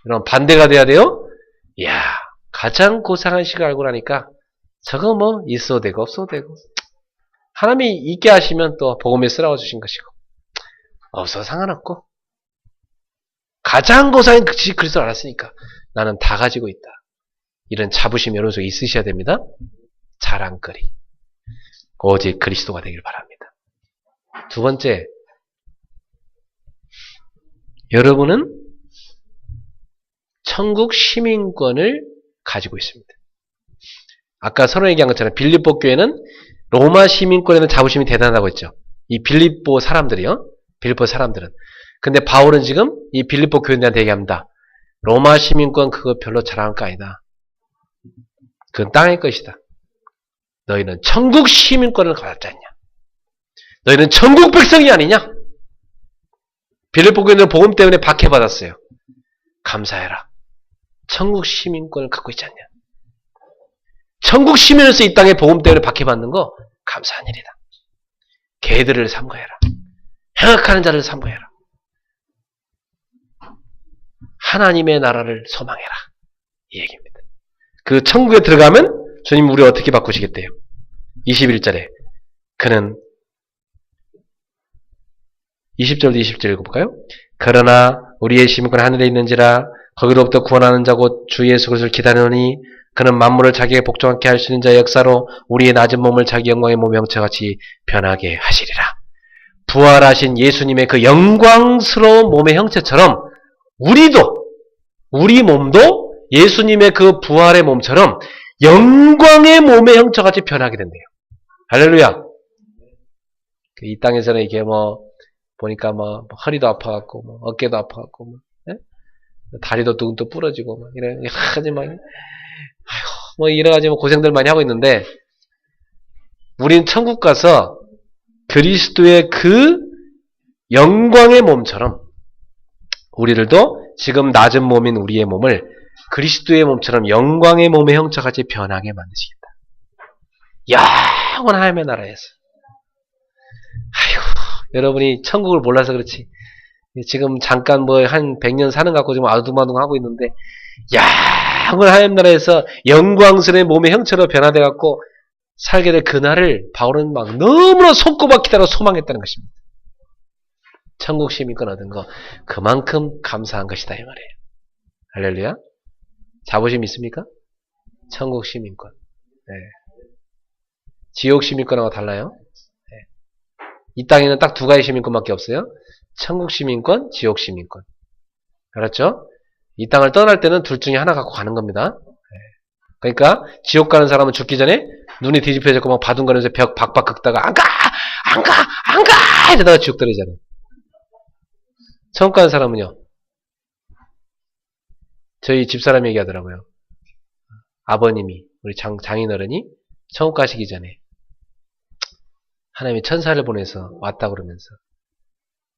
여러분 반대가 돼야 돼요. 이야 가장 고상한 식을 알고 나니까 저거 뭐 있어도 되고 없어도 되고 하나님이 있게 하시면 또 복음에 쓰라고 주신 것이고 없어도 상관없고 가장 고상한 지식 그리스도를 알았으니까 나는 다 가지고 있다. 이런 자부심 여러분 속에 있으셔야 됩니다. 자랑거리. 오직 그리스도가 되길 바랍니다. 2번째, 여러분은 천국 시민권을 가지고 있습니다. 아까 서로 얘기한 것처럼 빌립보 교회는 로마 시민권에는 자부심이 대단하다고 했죠. 이 빌립보 사람들이요. 빌립보 사람들은. 근데 바울은 지금 이 빌립보 교인들한테 얘기합니다. 로마 시민권 그거 별로 자랑할 거 아니다. 그건 땅의 것이다. 너희는 천국 시민권을 받았지 않냐? 너희는 천국 백성이 아니냐? 빌립보 교인들은 복음 때문에 박해받았어요. 감사해라. 천국 시민권을 갖고 있지 않냐? 천국 시민으로서 이 땅에 복음 때문에 박해받는 거 감사한 일이다. 개들을 삼가해라. 행악하는 자를 삼가해라. 하나님의 나라를 소망해라. 이 얘기입니다. 그 천국에 들어가면 주님 우리 어떻게 바꾸시겠대요? 21절에 그는 20절도 20절 읽어볼까요? 그러나 우리의 시민권 하늘에 있는지라 거기로부터 구원하는 자 곧 주 예수 그리스도를 기다리노니 그는 만물을 자기에게 복종하게 할 수 있는 자의 역사로 우리의 낮은 몸을 자기 영광의 몸의 형체같이 변하게 하시리라. 부활하신 예수님의 그 영광스러운 몸의 형체처럼 우리 몸도 예수님의 그 부활의 몸처럼 영광의 몸의 형체같이 변하게 된대요. 할렐루야. 이 땅에서는 이게 보니까 허리도 아파갖고, 어깨도 아파갖고, 다리도 또 부러지고, 이런, 여러 가지 고생들 많이 하고 있는데, 우린 천국 가서 그리스도의 그 영광의 몸처럼, 우리들도 지금 낮은 몸인 우리의 몸을 그리스도의 몸처럼 영광의 몸의 형체같이 변하게 만드시겠다. 영원한 하나님의 나라에서. 아이고, 여러분이 천국을 몰라서 그렇지. 지금 잠깐 한 100년 사는 것 같고 지금 아둥바둥 하고 있는데, 영원한 하나님 나라에서 영광스러운 몸의 형체로 변화돼 갖고 살게 될 그날을 바울은 막 너무나 손꼽아 기다려 소망했다는 것입니다. 천국 시민권 얻은 거 그만큼 감사한 것이다 이 말이에요. 할렐루야. 자부심 있습니까? 천국 시민권. 네. 지옥 시민권하고 달라요. 이 땅에는 딱 두 가지 시민권밖에 없어요. 천국 시민권, 지옥 시민권. 알았죠? 이 땅을 떠날 때는 둘 중에 하나 갖고 가는 겁니다. 그러니까 지옥 가는 사람은 죽기 전에 눈이 뒤집혀졌고 막 바둥거리면서 벽 박박 긁다가 안 가! 안 가! 안 가! 이러다가 지옥 떨어지잖아. 천국 가는 사람은요. 저희 집사람이 얘기하더라고요. 아버님이 우리 장인어른이 천국 가시기 전에 하나님이 천사를 보내서 왔다 그러면서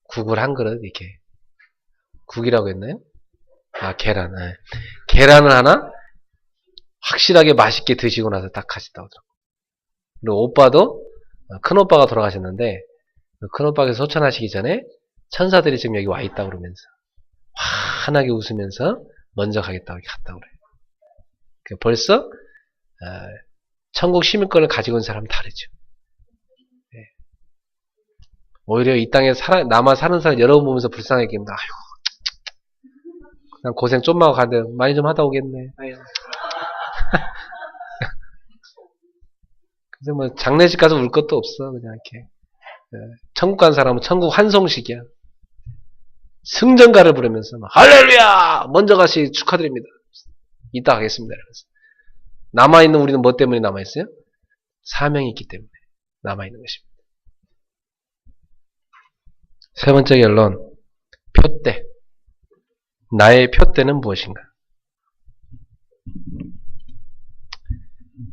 국을 한 그릇 이렇게 국이라고 했나요? 아 계란. 네. 계란을 하나 확실하게 맛있게 드시고 나서 딱 가시다고 하더라고요. 그리고 오빠도 큰 오빠가 돌아가셨는데 큰 오빠께서 소천하시기 전에 천사들이 지금 여기 와 있다 그러면서 환하게 웃으면서 먼저 가겠다고 갔다고 그래요. 벌써 천국 시민권을 가지고 온 사람은 다르죠. 네. 오히려 이 땅에 남아 사는 사람 여러분 보면서 불쌍하게 깁니다. 아이고, 그냥 고생 좀만 하고 가는데 많이 좀 하다 오겠네. 아이고. 그래서 뭐 장례식 가서 울 것도 없어. 그냥 이렇게 천국 간 사람은 천국 환송식이야. 승전가를 부르면서 막 할렐루야! 먼저 가시 축하드립니다. 이따 가겠습니다. 이러면서. 남아있는 우리는 뭐 때문에 남아있어요? 사명이 있기 때문에 남아있는 것입니다. 세 번째 결론, 표대. 나의 표대는 무엇인가?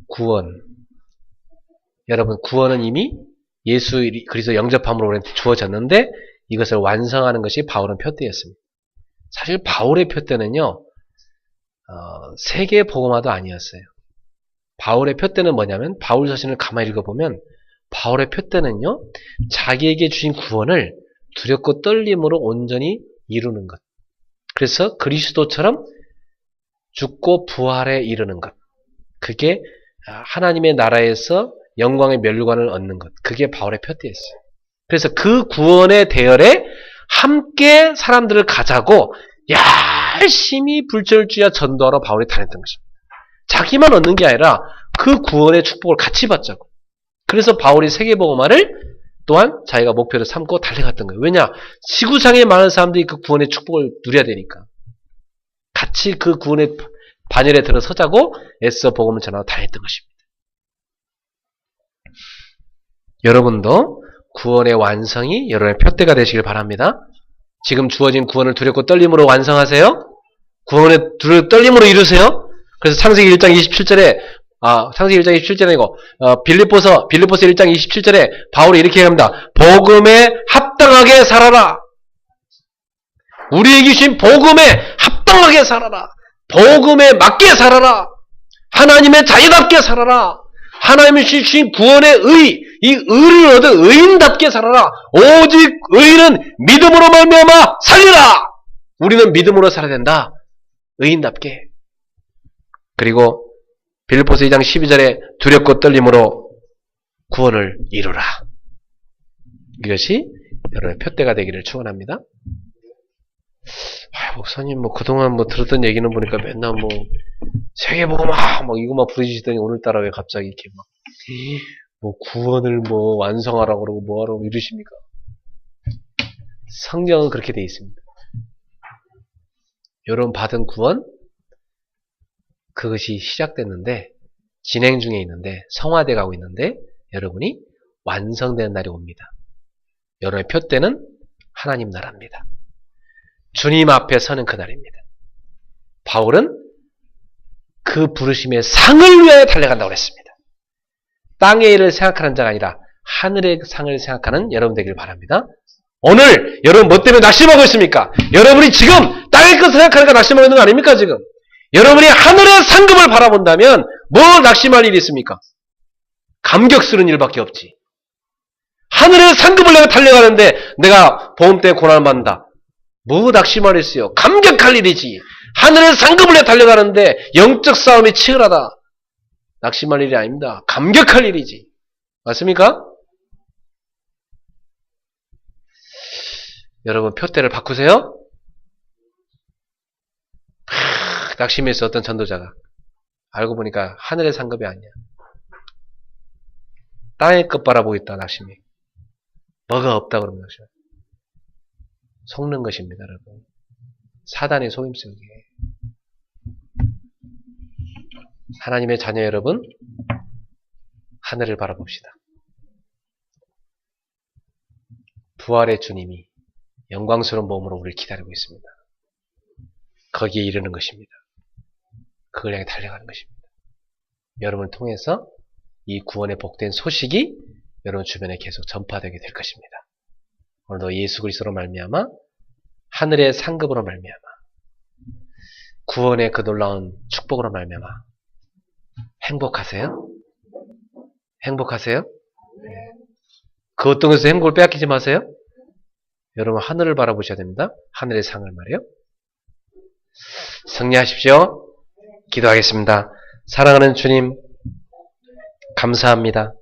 구원. 여러분, 구원은 이미 예수 그리스도 영접함으로 우리한테 주어졌는데 이것을 완성하는 것이 바울의 표대였습니다. 사실 바울의 표대는요, 세계 복음화도 아니었어요. 바울의 표대는 뭐냐면 바울 서신을 가만히 읽어보면 바울의 표대는요, 자기에게 주신 구원을 두렵고 떨림으로 온전히 이루는 것. 그래서 그리스도처럼 죽고 부활에 이르는 것. 그게 하나님의 나라에서 영광의 멸관을 얻는 것. 그게 바울의 표대였어요. 그래서 그 구원의 대열에 함께 사람들을 가자고 열심히 불철주야 전도하러 바울이 다녔던 것입니다. 자기만 얻는 게 아니라 그 구원의 축복을 같이 받자고. 그래서 바울이 세계복음화를 또한 자기가 목표로 삼고 달려갔던 거예요. 왜냐? 지구상에 많은 사람들이 그 구원의 축복을 누려야 되니까. 같이 그 구원의 반열에 들어서자고 애써 복음을 전하고 다녔던 것입니다. 여러분도 구원의 완성이 여러분의 표대가 되시길 바랍니다. 지금 주어진 구원을 두렵고 떨림으로 완성하세요. 구원의 두렵고 떨림으로 이루세요. 그래서 창세기 1장 27절에 창세기 1장 27절에 이거 빌립보서 1장 27절에 바울이 이렇게 얘기합니다. 복음에 합당하게 살아라. 우리에게 주신 복음에 합당하게 살아라. 복음에 맞게 살아라. 하나님의 자녀답게 살아라. 하나님이 주신 구원의 의, 이 의를 얻어 의인답게 살아라. 오직 의인은 믿음으로 말미암아 살리라. 우리는 믿음으로 살아야 된다. 의인답게. 그리고 빌립보서 2장 12절에 두렵고 떨림으로 구원을 이루라. 이것이 여러분의 표대가 되기를 축원합니다. 목사님 그동안 들었던 얘기는 보니까 맨날 세계복음화 이거만 부르시더니 오늘따라 왜 갑자기 이렇게 구원을 완성하라고 그러고 뭐하라고 이러십니까? 성경은 그렇게 되어 있습니다. 여러분 받은 구원 그것이 시작됐는데 진행 중에 있는데 성화돼 가고 있는데 여러분이 완성되는 날이 옵니다. 여러분의 표대는 하나님 나라입니다. 주님 앞에 서는 그날입니다. 바울은 그 부르심의 상을 위하여 달려간다고 했습니다. 땅의 일을 생각하는 자가 아니라 하늘의 상을 생각하는 여러분 되길 바랍니다. 오늘 여러분 뭐 때문에 낙심하고 있습니까? 여러분이 지금 땅의 것을 생각하니까 낙심하고 있는 거 아닙니까 지금? 여러분이 하늘의 상급을 바라본다면 뭐 낙심할 일이 있습니까? 감격스러운 일밖에 없지. 하늘의 상급을 내가 달려가는데 내가 보험 때문에 고난을 받는다. 뭐 낙심할 일 있어요? 감격할 일이지. 하늘의 상급을 내가 달려가는데 영적 싸움이 치열하다. 낙심할 일이 아닙니다. 감격할 일이지. 맞습니까? 여러분 표대를 바꾸세요. 낙심했어 어떤 전도자가. 알고 보니까 하늘의 상급이 아니야. 땅의 것 바라보고 있다 낙심이. 뭐가 없다 그러는 것이요. 속는 것입니다, 여러분. 사단의 속임수에. 하나님의 자녀 여러분, 하늘을 바라봅시다. 부활의 주님이 영광스러운 몸으로 우리를 기다리고 있습니다. 거기에 이르는 것입니다. 그걸 향해 달려가는 것입니다. 여러분을 통해서 이 구원의 복된 소식이 여러분 주변에 계속 전파되게 될 것입니다. 오늘도 예수 그리스도로 말미암아 하늘의 상급으로 말미암아 구원의 그 놀라운 축복으로 말미암아 행복하세요? 행복하세요? 네. 그 어떤 것에서 행복을 빼앗기지 마세요. 여러분 하늘을 바라보셔야 됩니다. 하늘의 상을 말이요. 승리하십시오. 기도하겠습니다. 사랑하는 주님, 감사합니다.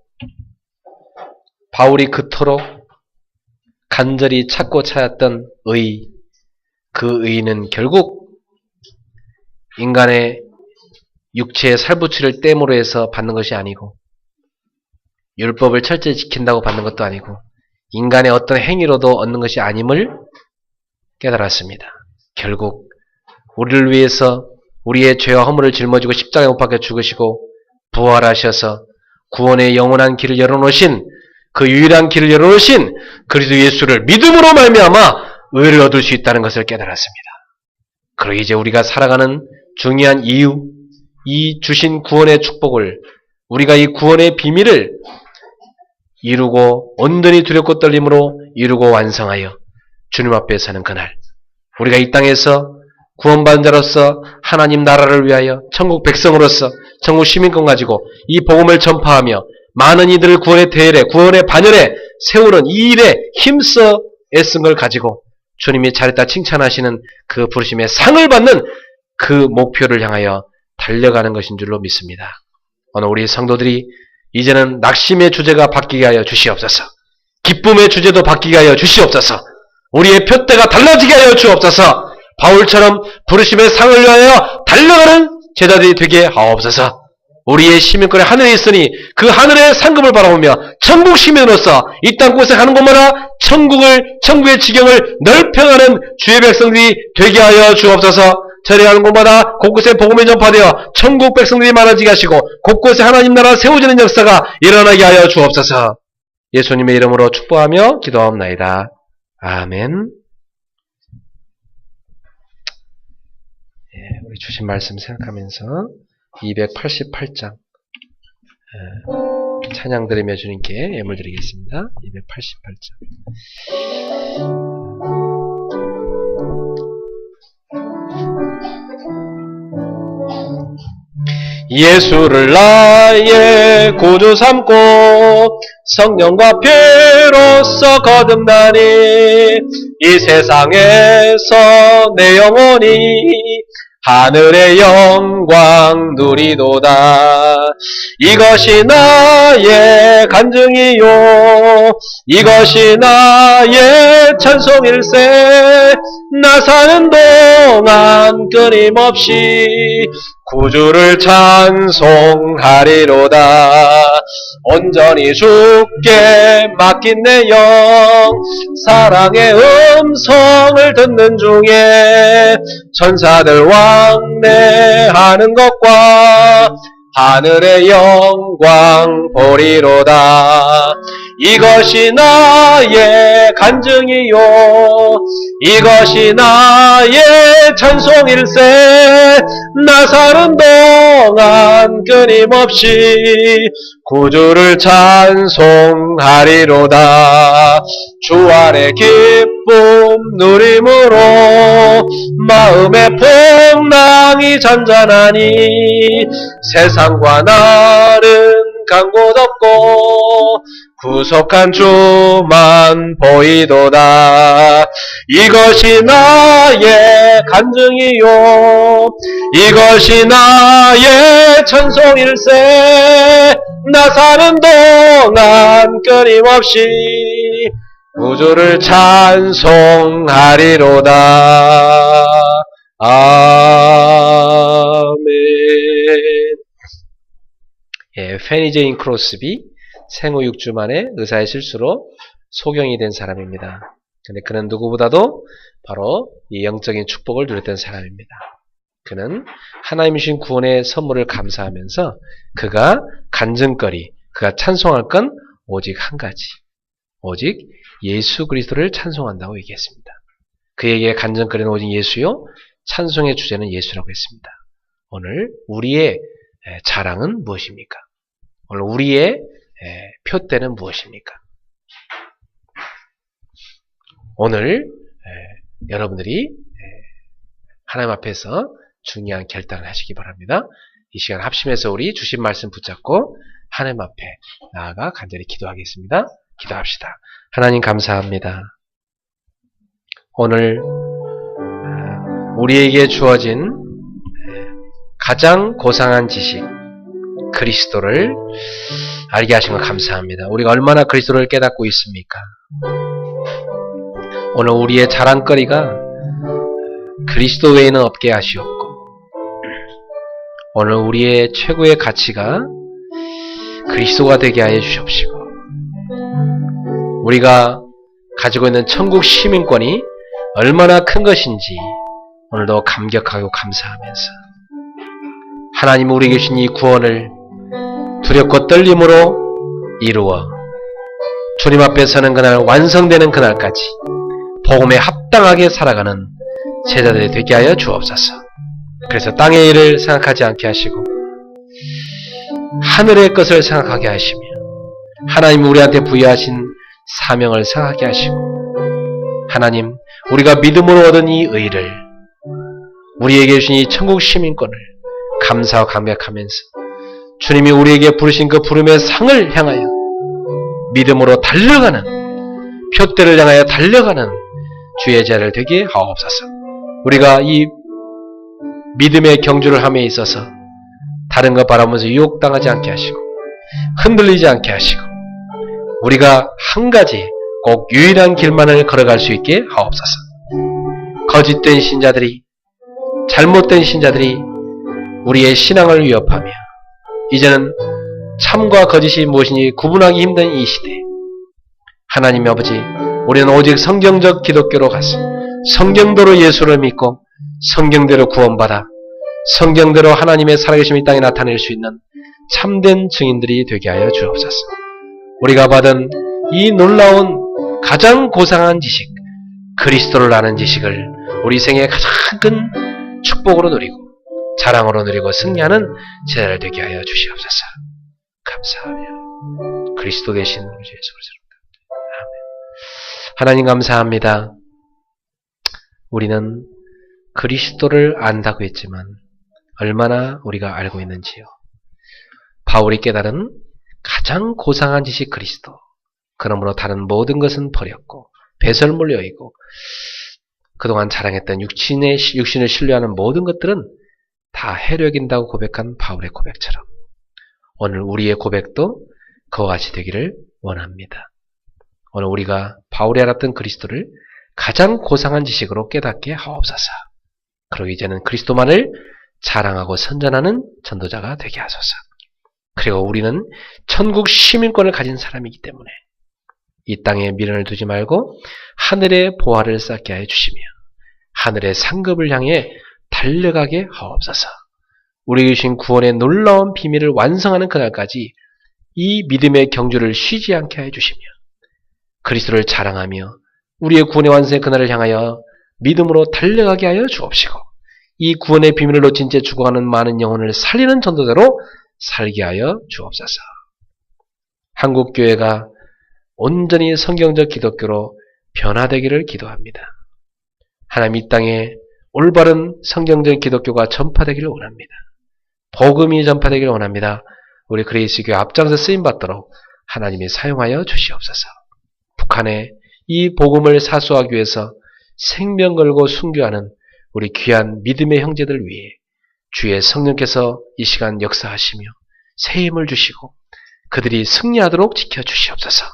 바울이 그토록 간절히 찾고 찾았던 의, 그 의는 결국 인간의 육체의 살부치를 땜으로 해서 받는 것이 아니고 율법을 철저히 지킨다고 받는 것도 아니고 인간의 어떤 행위로도 얻는 것이 아님을 깨달았습니다. 결국 우리를 위해서 우리의 죄와 허물을 짊어지고 십자가에 못 박혀 죽으시고 부활하셔서 구원의 영원한 길을 열어놓으신 그 유일한 길을 열어놓으신 그리스도 예수를 믿음으로 말미암아 의를 얻을 수 있다는 것을 깨달았습니다. 그리고 이제 우리가 살아가는 중요한 이유, 이 주신 구원의 축복을 우리가 이 구원의 비밀을 이루고 온전히 두렵고 떨림으로 이루고 완성하여 주님 앞에 서는 그날 우리가 이 땅에서 구원받은 자로서 하나님 나라를 위하여 천국 백성으로서 천국 시민권 가지고 이 복음을 전파하며 많은 이들을 구원의 대열에 구원의 반열에 세우는 이 일에 힘써 애쓴 걸 가지고 주님이 잘했다 칭찬하시는 그 부르심의 상을 받는 그 목표를 향하여 달려가는 것인 줄로 믿습니다. 오늘 우리 성도들이 이제는 낙심의 주제가 바뀌게 하여 주시옵소서. 기쁨의 주제도 바뀌게 하여 주시옵소서. 우리의 표대가 달라지게 하여 주옵소서. 바울처럼 부르심의 상을 위하여 달려가는 제자들이 되게 하옵소서. 우리의 시민권이 하늘에 있으니 그 하늘의 상급을 바라보며 천국 시민으로서 이 땅곳에 가는 곳마다 천국의 지경을 넓혀가는 주의 백성들이 되게 하여 주옵소서. 절에가는 곳마다 곳곳에 복음이 전파되어 천국 백성들이 많아지게 하시고 곳곳에 하나님 나라 세워지는 역사가 일어나게 하여 주옵소서. 예수님의 이름으로 축복하며 기도하옵나이다. 아멘. 우리 주신 말씀 생각하면서 288장 찬양 드리며 주님께 예물 드리겠습니다. 288장 예수를 나의 구주 삼고 성령과 피로써 거듭나니 이 세상에서 내 영혼이 하늘의 영광 누리도다. 이것이 나의 간증이요 이것이 나의 찬송일세. 나 사는 동안 끊임없이 구주를 찬송하리로다. 온전히 주께 맡긴 내 영 사랑의 음성을 듣는 중에 천사들 왕래하는 것과 하늘의 영광 보리로다. 이것이 나의 간증이요 이것이 나의 찬송일세. 나 사는 동안 끊임없이 구주를 찬송하리로다. 주 안에 기쁨 누림으로 마음의 풍랑이 잔잔하니 세상과 나는 간 곳 없고 구속한 주만 보이도다. 이것이 나의 간증이요 이것이 나의 찬송일세. 나 사는 동안 끊임없이 구주를 찬송하리로다. 아멘. 페니 제인 크로스비 생후 6주 만에 의사의 실수로 소경이 된 사람입니다. 근데 그는 누구보다도 바로 이 영적인 축복을 누렸던 사람입니다. 그는 하나님이 주신 구원의 선물을 감사하면서 그가 간증거리, 그가 찬송할 건 오직 한 가지. 오직 예수 그리스도를 찬송한다고 얘기했습니다. 그에게 간증거리는 오직 예수요, 찬송의 주제는 예수라고 했습니다. 오늘 우리의 자랑은 무엇입니까? 오늘 우리의 표대는 무엇입니까? 오늘 여러분들이 하나님 앞에서 중요한 결단을 하시기 바랍니다. 이 시간 합심해서 우리 주신 말씀 붙잡고 하나님 앞에 나아가 간절히 기도하겠습니다. 기도합시다. 하나님 감사합니다. 오늘 우리에게 주어진 가장 고상한 지식 그리스도를 알게 하신 것 감사합니다. 우리가 얼마나 그리스도를 깨닫고 있습니까? 오늘 우리의 자랑거리가 그리스도 외에는 없게 하시옵고 오늘 우리의 최고의 가치가 그리스도가 되게 하여 주시옵시고 우리가 가지고 있는 천국 시민권이 얼마나 큰 것인지 오늘도 감격하고 감사하면서 하나님 우리에게 주신 이 구원을 두렵고 떨림으로 이루어 주님 앞에 서는 그날 완성되는 그날까지 복음에 합당하게 살아가는 제자들이 되게 하여 주옵소서. 그래서 땅의 일을 생각하지 않게 하시고 하늘의 것을 생각하게 하시며 하나님 우리한테 부여하신 사명을 생각하게 하시고 하나님 우리가 믿음으로 얻은 이 의를 우리에게 주신 이 천국 시민권을 감사와 감격하면서 주님이 우리에게 부르신 그 부름의 상을 향하여 믿음으로 달려가는 표대를 향하여 달려가는 주의 자를 되게 하옵소서. 우리가 이 믿음의 경주를 함에 있어서 다른 것 바라보면서 유혹당하지 않게 하시고 흔들리지 않게 하시고 우리가 한 가지 꼭 유일한 길만을 걸어갈 수 있게 하옵소서. 거짓된 신자들이 잘못된 신자들이 우리의 신앙을 위협하며 이제는 참과 거짓이 무엇인지 구분하기 힘든 이 시대에 하나님 아버지 우리는 오직 성경적 기독교로 가서 성경대로 예수를 믿고 성경대로 구원받아 성경대로 하나님의 살아계심이 이 땅에 나타낼 수 있는 참된 증인들이 되게 하여 주옵소서. 우리가 받은 이 놀라운 가장 고상한 지식 그리스도를 아는 지식을 우리 생애의 가장 큰 축복으로 누리고 자랑으로 누리고 승리하는 제자를 되게 하여 주시옵소서. 감사하며 그리스도 되신 우리 주 예수 그리스도 아멘. 하나님 감사합니다. 우리는 그리스도를 안다고 했지만 얼마나 우리가 알고 있는지요. 바울이 깨달은 가장 고상한 지식 그리스도. 그러므로 다른 모든 것은 버렸고 배설물 여의고 그동안 자랑했던 육신을 신뢰하는 모든 것들은 다 해력인다고 고백한 바울의 고백처럼 오늘 우리의 고백도 그와 같이 되기를 원합니다. 오늘 우리가 바울이 알았던 그리스도를 가장 고상한 지식으로 깨닫게 하옵소서. 그리고 이제는 그리스도만을 자랑하고 선전하는 전도자가 되게 하소서. 그리고 우리는 천국 시민권을 가진 사람이기 때문에 이 땅에 미련을 두지 말고 하늘의 보화를 쌓게 하여 주시며 하늘의 상급을 향해 달려가게 하옵소서. 우리에게 주신 구원의 놀라운 비밀을 완성하는 그날까지 이 믿음의 경주를 쉬지 않게 하여 주시며 그리스도를 자랑하며 우리의 구원의 완성의 그날을 향하여 믿음으로 달려가게 하여 주옵시고 이 구원의 비밀을 놓친 채 죽어가는 많은 영혼을 살리는 전도자로 살게 하여 주옵소서. 한국교회가 온전히 성경적 기독교로 변화되기를 기도합니다. 하나님 이 땅에 올바른 성경적 기독교가 전파되기를 원합니다. 복음이 전파되기를 원합니다. 우리 그레이스교회 앞장서 쓰임받도록 하나님이 사용하여 주시옵소서. 북한에 이 복음을 사수하기 위해서 생명 걸고 순교하는 우리 귀한 믿음의 형제들 위해 주의 성령께서 이 시간 역사하시며 새 힘을 주시고 그들이 승리하도록 지켜주시옵소서.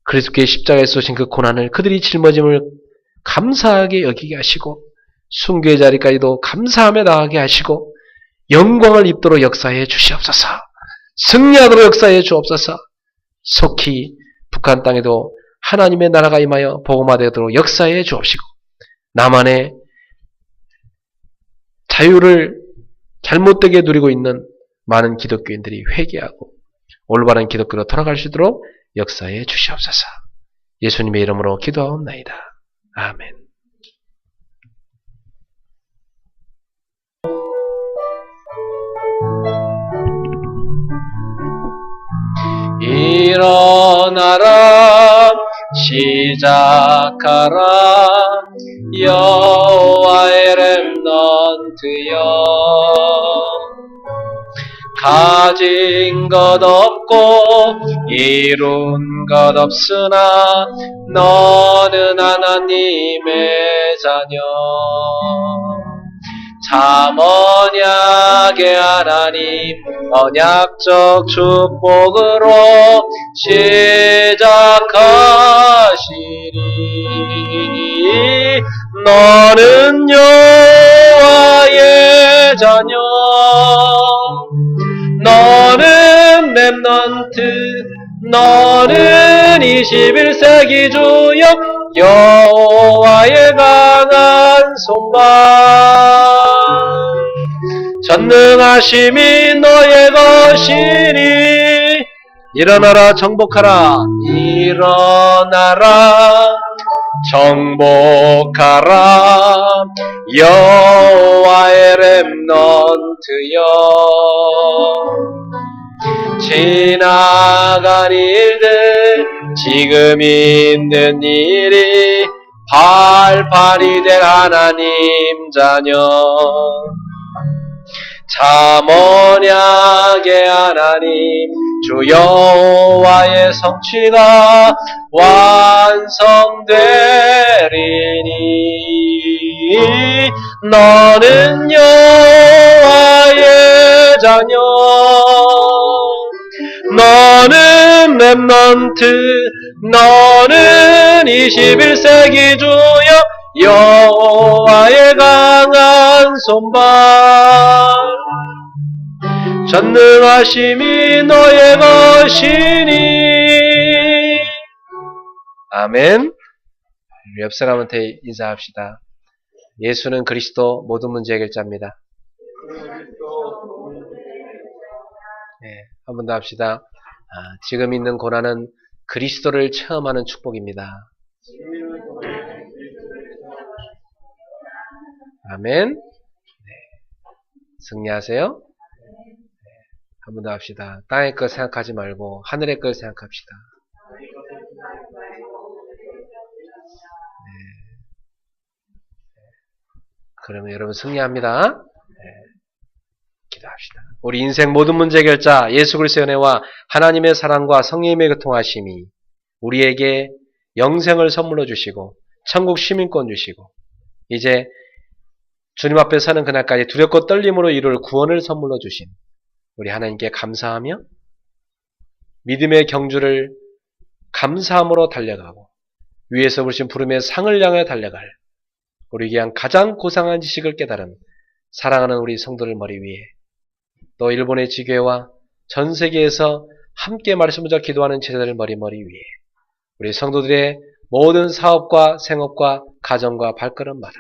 그리스도의 십자가에 쏘신 그 고난을 그들이 짊어짐을 감사하게 여기게 하시고 순교의 자리까지도 감사하며 나가게 하시고 영광을 입도록 역사해 주시옵소서. 승리하도록 역사해 주옵소서. 속히 북한 땅에도 하나님의 나라가 임하여 복음화되도록 역사해 주옵시고 나만의 자유를 잘못되게 누리고 있는 많은 기독교인들이 회개하고 올바른 기독교로 돌아갈 수 있도록 역사해 주시옵소서. 예수님의 이름으로 기도하옵나이다. 아멘. 일어나라 시작하라 여호와의 렘넌트여 가진 것 없고 이룬 것 없으나 너는 하나님의 자녀 참 언약의 하나님 언약적 축복으로 시작하시리 너는 여호와의 자녀 너는 렘넌트 너는 21세기 주역 여호와의 강한 손발 전능하심이 너의 것이니 일어나라 정복하라 일어나라 정복하라 여호와의 렘넌트여 지나간 일들 지금 있는 일이 발판이 될 하나님 자녀 참 언약의 하나님 주 여호와의 성취가 완성되리니 너는 여호와의 자녀 너는 렘넌트 너는 21세기 주역 여호와의 강한 손발 전능하심이 너의 것이니 아멘. 옆 사람한테 인사합시다. 예수는 그리스도 모든 문제 해결자입니다. 네, 한 번 더 합시다. 지금 있는 고난은 그리스도를 체험하는 축복입니다. 아멘. 네. 승리하세요. 한 번 더 합시다. 땅의 것 생각하지 말고 하늘의 걸 생각합시다. 네. 그러면 여러분 승리합니다. 네. 기도합시다. 우리 인생 모든 문제 해결자 예수 그리스도의 은혜와 하나님의 사랑과 성령님의 교통하심이 우리에게 영생을 선물로 주시고 천국 시민권 주시고 이제 주님 앞에 서는 그날까지 두렵고 떨림으로 이룰 구원을 선물로 주신 우리 하나님께 감사하며 믿음의 경주를 감사함으로 달려가고 위에서 부르신 부름의 상을 향해 달려갈 우리 귀한 가장 고상한 지식을 깨달은 사랑하는 우리 성도들 머리 위에 또 일본의 지교회와 전 세계에서 함께 말씀을 자 기도하는 제자들 머리 위에 우리 성도들의 모든 사업과 생업과 가정과 발걸음마다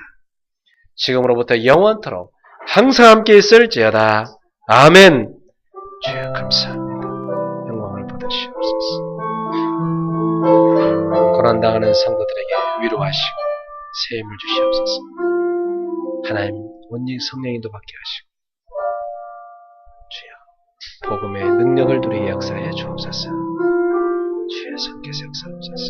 지금으로부터 영원토록 항상 함께 있을지어다. 아멘. 주여 감사합니다. 영광을 받으시옵소서. 고난당하는 성도들에게 위로하시고 세임을 주시옵소서. 하나님 온전히 성령인도 받게 하시고 주여 복음의 능력을 누리게 역사해 주옵소서. 주의 성께서 역사하옵소서.